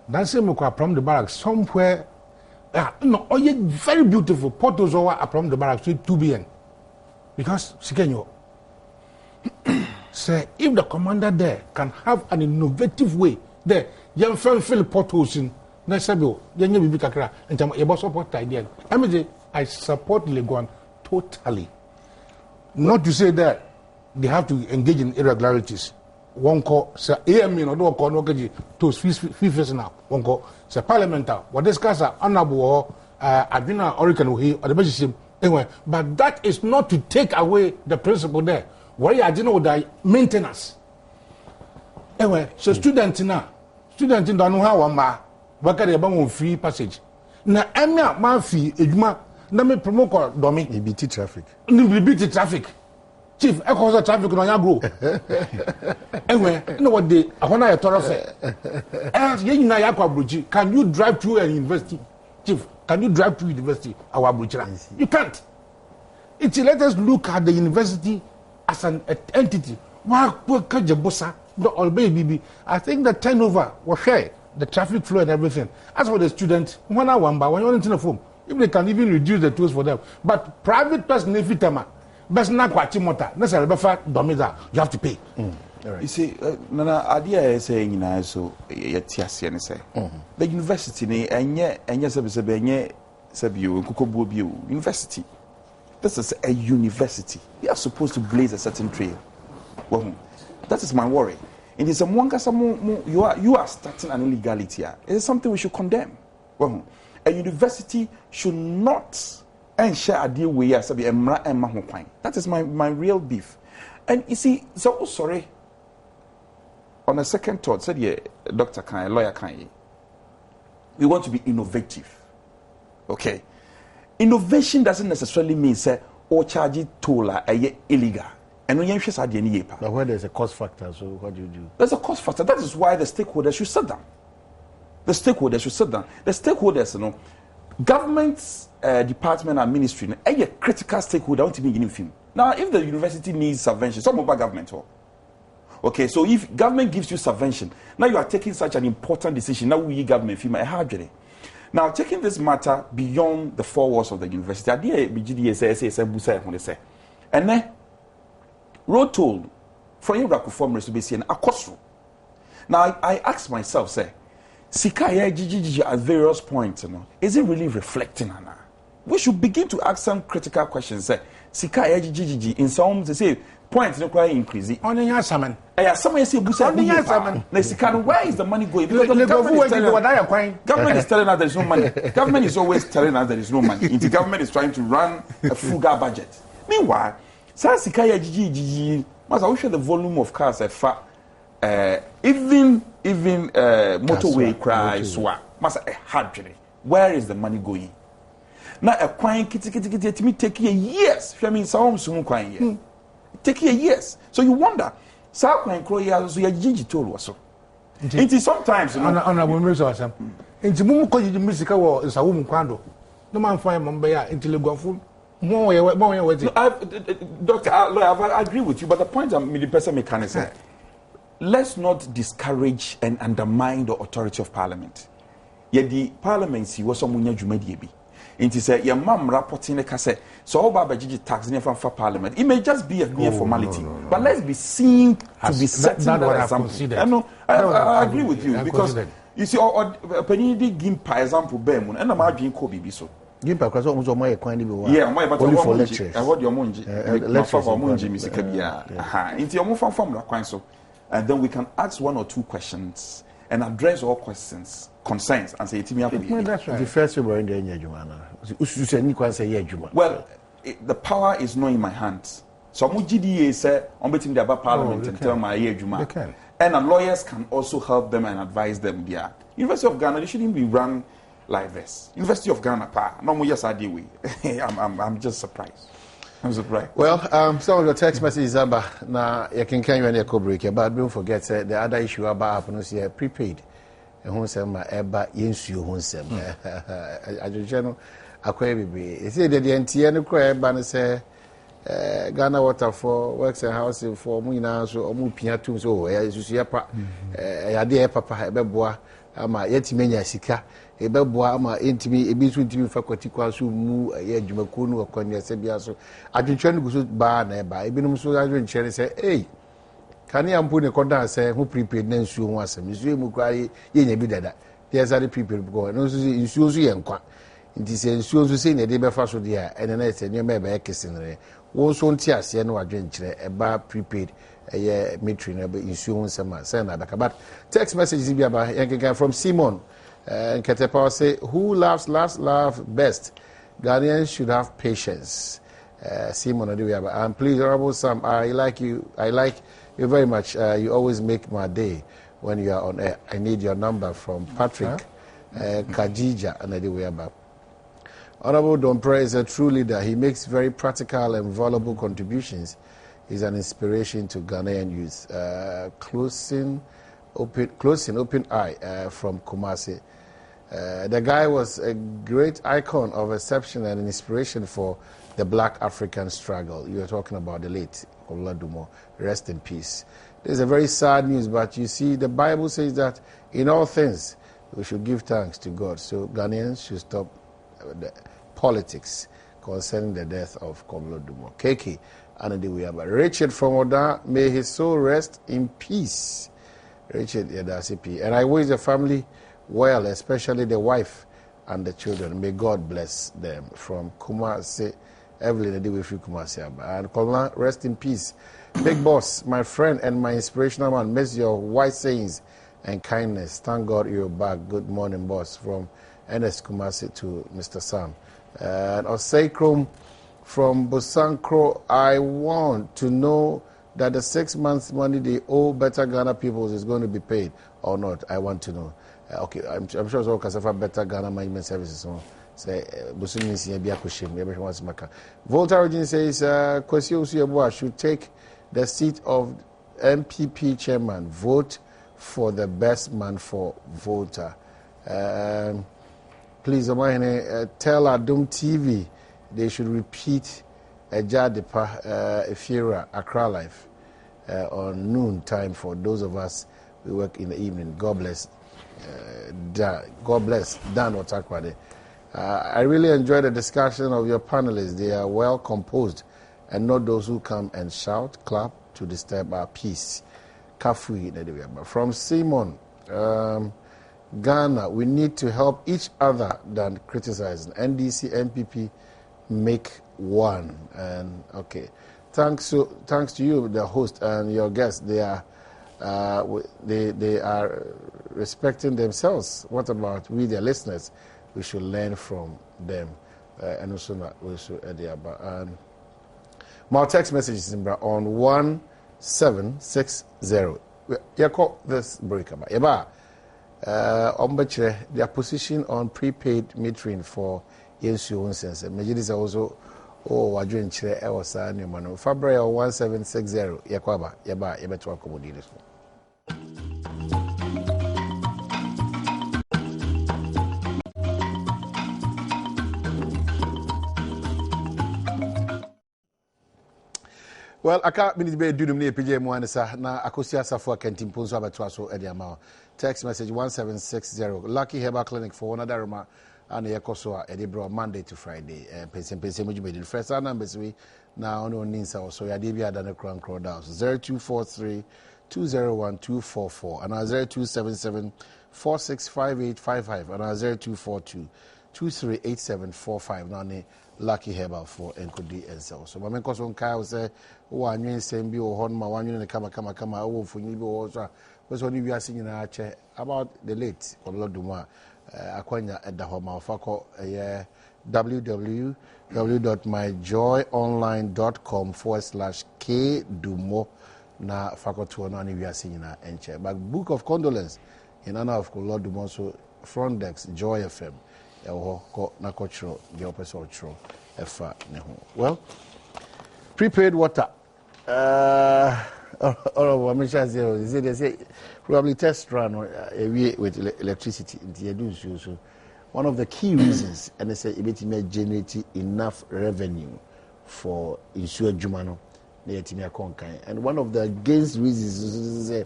That's same from the barracks somewhere. No, oh yeah, very beautiful. Portos over from the barracks with 2 BN. Because Sikenyo say if the commander there can have an innovative way there, young friend fill portos in Nesabio, then you be kakra and you support idea. I support Legon totally. Not to say that they have to engage in irregularities. One call, say, AMI, no, don't call no to fifth now. One call, say, parliamental. What discuss honorable Adina Orican or the legislature. Anyway, but that is not to take away the principle there. Why I didn't know that maintenance. Anyway, so students don't know how work at a free passage. Now, I'm not my fee, na me promote domi BT traffic chief e cause traffic no nya grow anyway you know what they ahona ya toro say ye nyina ya kwa broji. Can you drive through a university? Chief, can you drive through university our brochira? You can't. Let us look at the university as an entity. I think the turnover was fair, the traffic flow and everything. As for the students, one by one you in the form. If they can even reduce the tools for them. But private person, if it best not quite motor, necessarily you have to pay. Right. You see, Nana, idea is saying, you know, so yes, and say the university, and yet, university. This is a university. You are supposed to blaze a certain trail. Well, that is my worry. It is you are starting an illegality here. It is something we should condemn. Well, a university should not share a deal with us. That is my real beef. And you see, so sorry. On a second thought, said yeah, Dr. Kanye, lawyer Kanye, we want to be innovative. Okay. Innovation doesn't necessarily mean say or charge it toll illegal. And when you say but when there's a cost factor, so what do you do? There's a cost factor. That is why the stakeholders should sit down. The stakeholders, you know, government department and ministry, a critical stakeholder want to be in film. Now, if the university needs subvention, some about government. Okay, so if government gives you subvention, now you are taking such an important decision. Now we government film a hard journey. Now, taking this matter beyond the four walls of the university, and then road toll from Iraq formers to be seen a cost. Now, I ask myself, say, Sikaya GGG at various points, you know, is it really reflecting on her? We should begin to ask some critical questions. Say, Sikaya GGG in some say points no quite increasing. Only Yasaman. Someone say Busa Yasaman. Sikan, where is the money going? Because the government is telling us there is no money. Government is always telling us there is no money. The government is trying to run a frugal budget. Meanwhile, Sikaya GGG must also the volume of cars are far. Even motorway cries must a hard journey. Where is the money going? Now a coin kitty me take years. I mean some soon coin take years. So you wonder, so you gingy told so. It is sometimes you know on a woman's awesome. Into Mumuko music is a woman quando. No man find Mumbai until you go full. Doctor, I agree with you, but the point I'm the person mechanism. Let's not discourage and undermine the authority of Parliament. Yet the Parliament was some munya jumedi bi. Inti say your mom rapporting the cassette. So all about Gigi tax near from parliament. It may just be a mere formality. But let's be seen to be setting that example. I agree with you because you see or penny gimpa example bear and I'm arguing Kobe so. Gimpa because almost all my equine yeah, my but only for lectures. I want your monji. Lectures for monji, Mr. Kabia. Into your move from so. And then we can ask 1 or 2 questions and address all questions, concerns, and say, that's right. The first way we're in the well, the power is not in my hands. So, GDA said, I'm between the parliament and tell my Juma. And lawyers can also help them and advise them there. University of Ghana, they shouldn't be run like this. University of Ghana, no more yes, I do. I'm just surprised. I'm surprised. Well, some of your text messages about now you can carry on your co-break, but don't forget the other issue about happening here prepaid. And who say my eba yensu who say I just know akwa bibi. You see the NTN no kwa eba no say Ghana Water for Works and Housing for mu ina so omu pia tum so susu ya pa ya de papa ebeboa ama yetimenya sika ebeboa ama entimi ebisu ntimi faculty kwa so mu ye adwumako no akwanya se bia so adwetwe no guso ba na eba ebinum so adwetwe say hey kani ampu ne koda say who prepaid na nsuo ho asem nsuo mu kwa ye nya bi dada there's a prepaid go no so nsuo so ye nkwa nti se nsuo so se ne de be fa so de a ene na se ne me be kesenre wo so nti ase no adwenkyere eba prepaid metri na be nsuo nsema say na baka but text messages bi aba yankan from Simon and Ketepa say who laughs best. Ghanaians should have patience. Simon Adiwiaba. And please, Honorable Sam, I like you very much. You always make my day when you are on air. I need your number from Patrick Kajija and Adiwiaba. Honorable Dompre is a true leader. He makes very practical and valuable contributions. He's an inspiration to Ghanaian youth. Closing open eye from Kumasi. The guy was a great icon of exception and an inspiration for the Black African struggle. You were talking about the late Oladumo. Rest in peace. There's a very sad news, but you see, the Bible says that in all things we should give thanks to God. So Ghanaians should stop the politics concerning the death of Oladumo. KK Anadiwiaba. Richard from Oda, may his soul rest in peace. Richard Yadasipi. And I wish the family well, especially the wife and the children. May God bless them. From Kumasi, Evelyn Adiwifi Kumasi. And Kolna, rest in peace. Big boss, my friend and my inspirational man, miss your wise sayings and kindness. Thank God you're back. Good morning, boss. From NS Kumasi to Mr. Sam. And Osei from Bosankro, I want to know that the 6 months money they owe Better Ghana people is going to be paid or not. I want to know. Okay, I'm sure it's all Kasafa Better Ghana Management Services. Say, Busumi Siabia Kushim, everyone wants Maka. Volta Origin says, Kwesi Usuabua should take the seat of MPP chairman. Vote for the best man for Volta. Please, tell Adom TV they should repeat Jadepa Efira Accra Life on noon time for those of us who work in the evening. God bless. God bless Dan Otakwade. I really enjoy the discussion of your panelists. They are well composed and not those who come and shout, clap to disturb our peace. Kafui from Simon, Ghana, we need to help each other than criticizing. NDC, MPP, make one. And okay, thanks to you, the host, and your guests. They are respecting themselves. What about we, their listeners? We should learn from them, and also we should and my text messages on 1760. You call this break about their position on prepaid metering for Yensu sense. Majidis also I drink chair I was a new man. February 1760. Yakwaba to accommodate this one. Well, I can't be doing the PJ Moanesa. Now, Akosia Safua Kentimponso Abatuaso Ediamao. Text message 1760. Lucky Herbal Clinic for another Roma. and Yakoso Edinburgh Monday to Friday. Pension first our numbers we now on Ninsa so Yadibia than a crown crowd 0243 201 244 and 0277 465855 and 0242 238745 now Lucky Herbal for Enkodi and so. So my cause on Kyle say, one you send be or Honma, one you come over for you was only we are singing about the late or Lord Duma Aquania at the home of Fako www.myjoyonline.com/K Dumo na Fako to an we are singing and chair. But book of condolence in honor of Lord Dumo so front decks Joy FM. Well, prepaid water. Probably test run with electricity. So one of the key reasons, and they say it may generate enough revenue for insure Jumano. And one of the against reasons is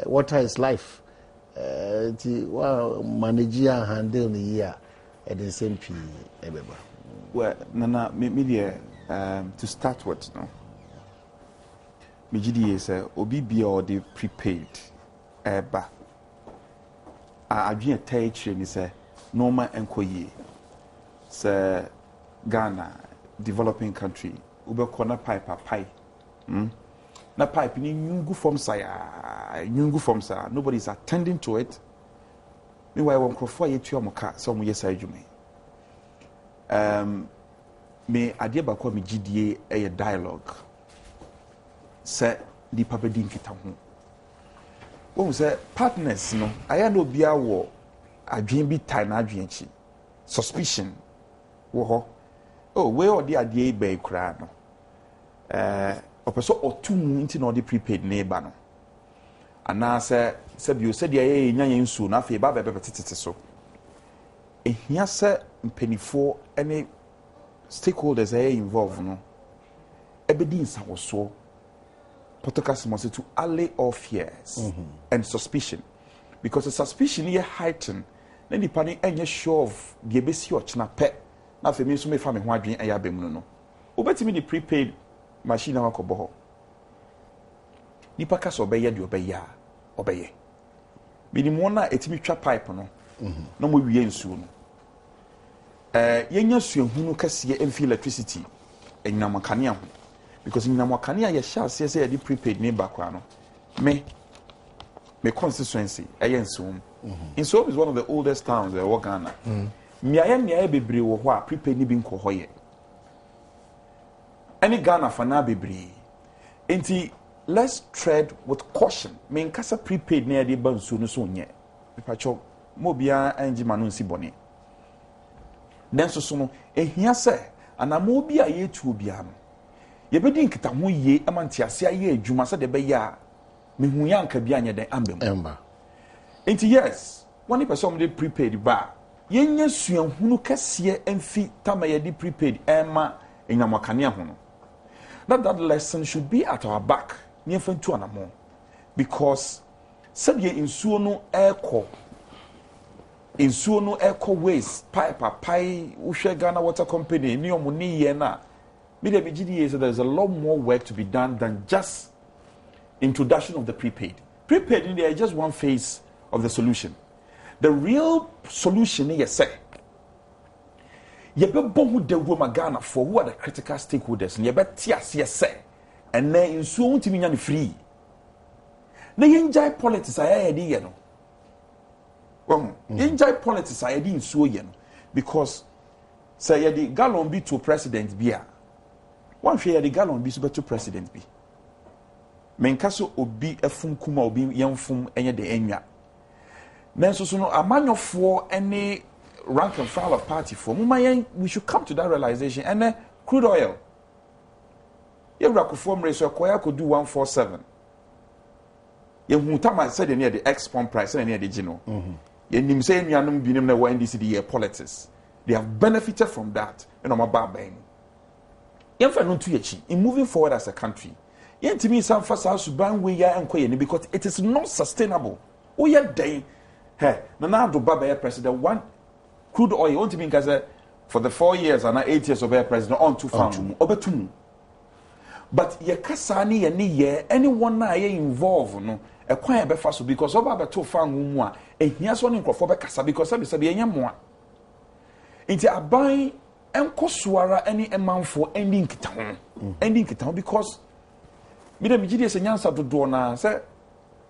water is life. Manager handle the year at the same P. Well, Nana, media to start with, no. Mijidi is OBB or the prepaid eba. I've been a teacher and say Norma Nkoye, say Ghana, developing country, Ube corner pipe a pie. Na pipe ni nyungu form sa nobody's attending to it. Meanwhile one crofo ye tu amoka so mo yesa adwuma me ade ba kwa me gidie e dialogue se di papa di nkita ho wo se partners no aya no bia wo adwen bi tai na adwen chi suspicion wo ho oh we odi ade be kura no opeso otum nti na odi prepaid neighbor no ana se bio se dia ye nya yen su na fe ba be tete so ehia se mpenifo any stakeholders are involved no ebedi nsawoso podcast must to allay all fears and suspicion because the suspicion here heighten then the panic enye sure of the ebesi ochna pe na fe me so me fa me ho adwen eya bem no obetimi the prepaid machine na akobo ho nipa ka so obeye de obeye minimum na etimi twa pipe no na mo wie nsuo no yenya suahunu kase emfi electricity enyamakane ho because enyamakane ya sha say the prepaid me bakwa no me constituency nsuo nsuo is one of the oldest towns in Ghana miaya bebre wo ho a prepaid ni bi nko ho ye any Ghana fana bebre enti let's tread with caution. Me nkasa prepaid na yade bansu no so nye. Pacho mo bia anji manu nsi bone. Den so no ehia se anamo bia ye tu bia no. Ye bedi nkita ho ye amantiase aye adwuma se de be ya me hu ya nka bia nye den ambem. Emba. Enti yes, one person dey prepaid ba. Ye nya suahunu kase emfi tama ye dey prepaid ema enyamakane ho no. That lesson should be at our back. Because said ye insuo no echo waste pipe uhwe Ghana Water Company ni omuni ye na me dey bigidi so there's a lot more work to be done than just introduction of the prepaid in there is just one phase of the solution. The real solution is say ye be bohu de Roma Ghana for who are the critical stakeholders and ye be tia say and then in so ntimi nya free na yenjai politics aya ye ye no yenjai politics aya di nsuo ye no because say ye di gallon bi to president bia one hwe ye di gallon bi so be to president bi menka so obi afum kuma obi yemfum enye de enwa nanso so no amanyofo any rank and file of party for we should come to that realization and crude oil ye rakoform ratio koya could do 147 ye hutama said near the export price near the gino ye nim say nuanum binim na NDC the politics they have benefited from that and on my bang ye fa no to yechi in moving forward as a country ye ntimi san fa sa suban we ya enkoye ni because it is not sustainable o ye den he na do baba president one crude oil won't mean because for the 4 years and 8 years of our president on to farm obetum. But ye kasani ye ni ye anyone na ye involved no e kwan be fa so because oba be to farm mu a ehia so ne nkrofo be kasa because sabi enya moa. Nti aban enko suara any emanfo ending kita ho because me dem gidi se nyansa dodo na say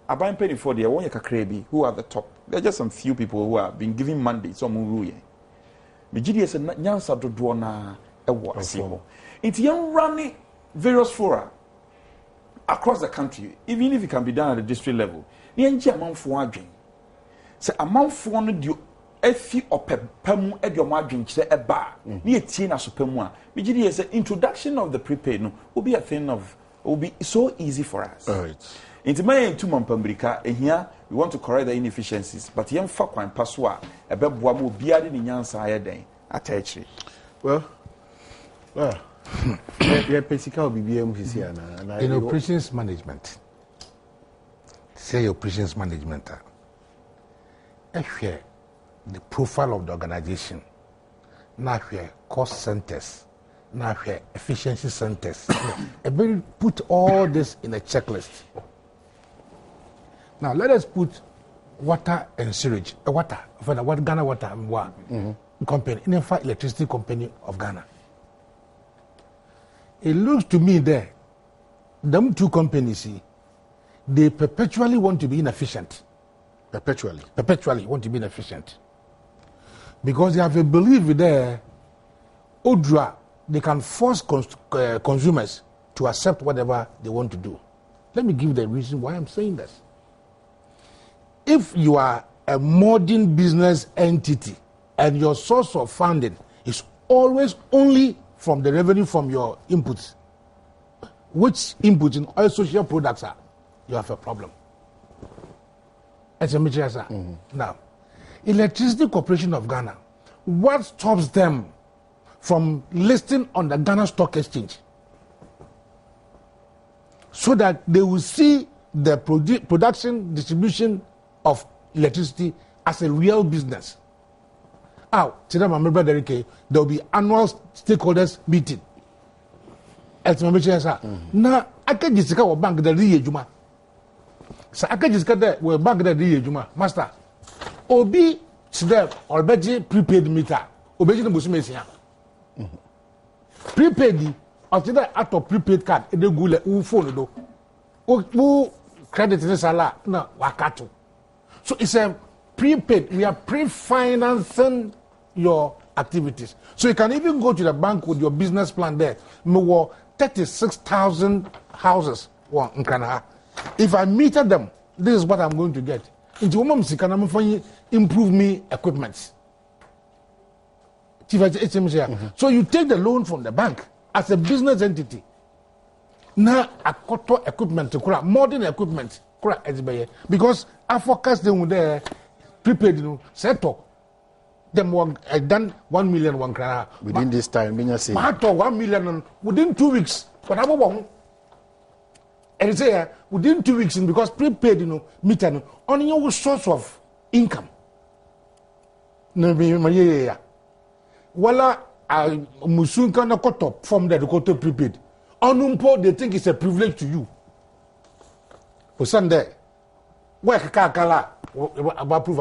aban penny for there one kakra bi who are the top. There are just some few people who have been given mandates some rule ye. Me gidi se nyansa dodo na ewo asibo. Nti yan running various fora across the country, even if it can be done at the district level. Ni enji amanfo adwen. Se amanfo no di efi opepam ediomo adwen kire eba. Ni etie na sopam a. Me gidi say introduction of the prepaid no will be a thing of will be so easy for us. All right. Inti maye ntu mampambrika ehia we want to correct the inefficiencies but yem fa kwan paso a ebeboa mo bia de nyansa ayeden atachiri. Well, yeah, physical BBM is here now. In operations management, say operations management, if you the profile of the organization, now here cost centers, now here efficiency centers, put all this in a checklist. Now let us put water and sewage, water, for the what Ghana Water company, in fact, electricity company of Ghana. It looks to me there, them two companies, they perpetually want to be inefficient. Perpetually want to be inefficient. Because they have a belief there, Odra, they can force consumers to accept whatever they want to do. Let me give the reason why I'm saying this. If you are a modern business entity and your source of funding is always only from the revenue from your inputs, which inputs in all social products are, you have a problem. Now, Electricity Corporation of Ghana, what stops them from listing on the Ghana Stock Exchange? So that they will see the production, distribution of electricity as a real business. There will be annual stakeholders meeting. Now, I can just go bank the Juma. So I can just get there where bank the Juma. Master, Obi, today, or better prepaid meter. Obi, the Busmesia. Prepaid, or today, out of prepaid card, and the Gula, who phone, who credit in the Salah, no, Wakato. So it's a prepaid. We are pre-financing your activities. So you can even go to the bank with your business plan there. 36,000 houses. If I meter them, this is what I'm going to get. Improve me equipment. So you take the loan from the bank as a business entity. Now, a quarter equipment, modern equipment, because I forecast them with the prepaid set up. Them done 1 million within this time. 1 million within 2 weeks. But I won't. And say within 2 weeks, because prepaid, meter on your source of income. Wala musunka na koto from the koto prepaid. Onumpo they think it's a privilege to you. For Sunday, work kakala about prove.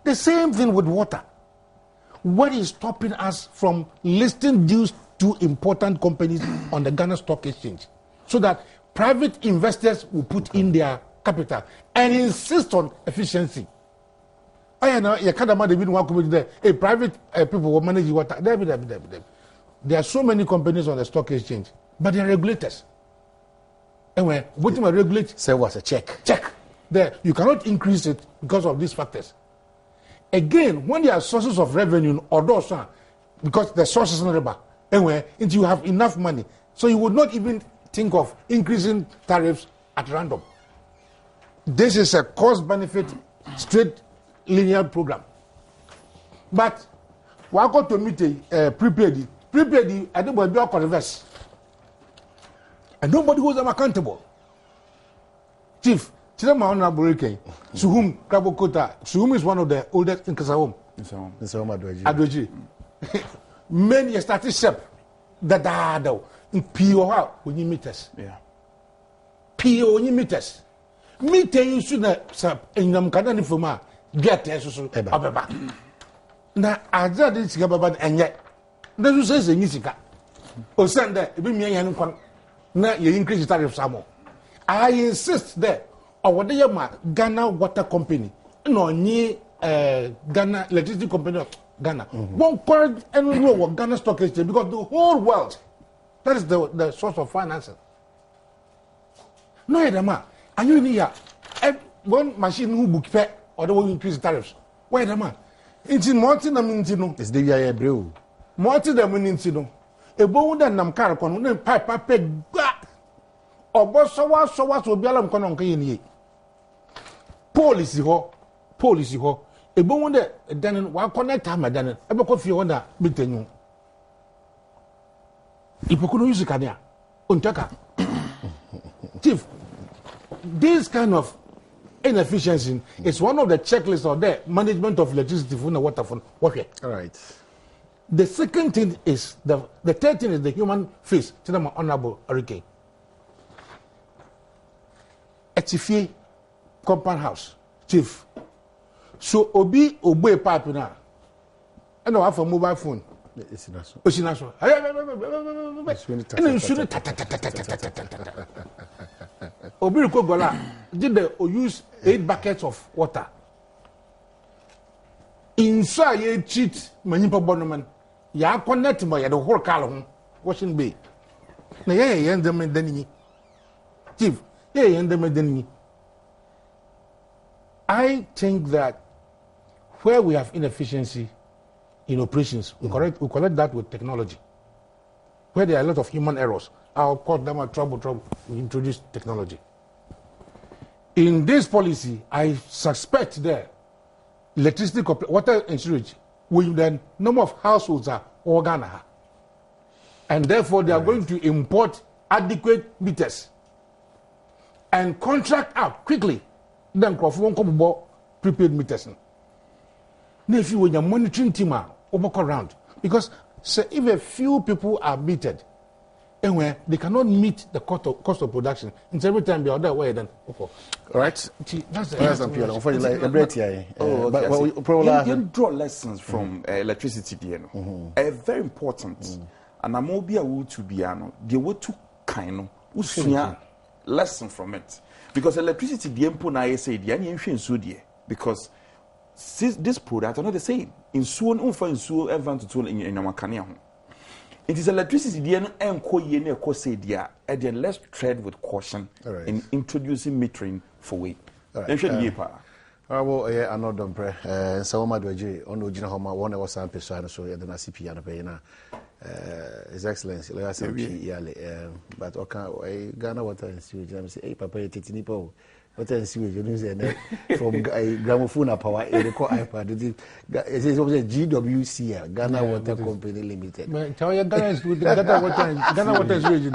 The same thing with water. What is stopping us from listing dues to important companies on the Ghana Stock Exchange so that private investors will put in their capital and insist on efficiency? I know you can't imagine one company there. A private people will manage water. There are so many companies on the stock exchange, but they are regulators. Anyway, what do I regulate? Say what's a check? Check. There, you cannot increase it because of these factors. Again, when there are sources of revenue or those, because the sources are not anyway, and you have enough money, so you would not even think of increasing tariffs at random. This is a cost-benefit, straight linear program. But we are going to meet a prepaid. Prepaid, I don't want to be reverse, and nobody holds them accountable. Chief, Chidama Honorable Hurricane, Suhum Krabokota. Suhum is one of the oldest in Kasahom. Adweji. Many started shep. Dadado. In P.O. when you meet us. Yeah. P.O. when you meet us. Meeting you should not in them cannon for ma get us so about. Now, I did about and yet. Then you say, Nisika. O Sunday, it be me and one. Now you increase the tariff some more. I insist there. Or what they are Ghana Water Company. No, ni Ghana Electricity Company of Ghana. One called and know Ghana Stock Exchange because the whole world, that is the source of financing. No, Edama, and you need one machine who book pay or the one increase tariffs. Why, Edama? It's in Martin and Mintino. It's the Via Brew. Martin and Mintino. A bone and Namcar, pipe, peg, or boss so what will be alarm con policy ho e bo won de dan wa connect am dan e be ko fie wona meeting ipokuno use kania ontaka chief this kind of inefficiency is one of the checklists of the management of electricity for the water fund. Okay, all right. The second thing is the third thing is the human face to the Honorable Hurricane. Etifie compound house, chief. So obi obey pipe now. And I have a mobile phone. Osinaso. And you should Obi Kogola did they use 8 buckets of water. Inside ye cheat Manipa Bonoman. Ya connect my the whole column washing bay. Na ye them deni. Chief, ye them deni. I think that where we have inefficiency in operations, we correct that with technology. Where there are a lot of human errors, I'll call them a trouble. We introduce technology. In this policy, I suspect that electricity, water and sewage, with the number of households are Ghana. And therefore, they are going to import adequate meters and contract out quickly. Then won't come prepaid meters. Now, if you were your monitoring team, walk around because if a few people are metered, anyway, they cannot meet the cost of production. It's every time the other way. Then, all right. That's you draw lessons from electricity. Very important. And I'm all be able to be they were too kind of lesson from it. Because electricity, because this product are not the same. In soon, in it is electricity, and let's tread with caution in introducing metering for weight. Well, yeah, I'm not done. So much on Ojina Homa, 1 hour sample, so the CP and a payna. His Excellency, but okay, Ghana water and sewage. I'm saying, hey, Papa, Titinipo, water and sewage, you know, from gramophone power, a record iPad. It is also GWC, Ghana Water Company Limited. Tell your Ghana with Ghana water and sewage.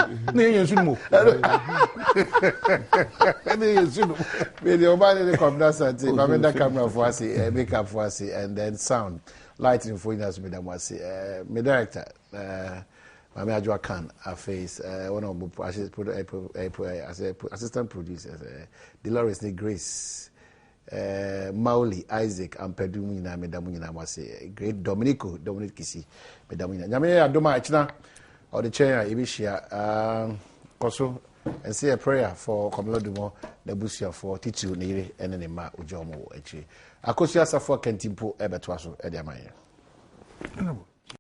Maybe the condenser, the camera for us, makeup for us, and then sound. Lighting for us, Madam Wasi, my director, Mami Ajwa Khan, our face, one of the assistant producers, Delali, Grace, Mauli, Isaac, and Pedumina, Medamina Wasi, great Dominic Kisi, Medamina. Yamia Adoma China, or the chair, Ibishia, Koso, and say a prayer for Komlodumo, the Busia for Titu, Niri, and Enema, Ujomo, Echi. Akosia Safo Kentimpo, Ebetwaso, Ediamaya.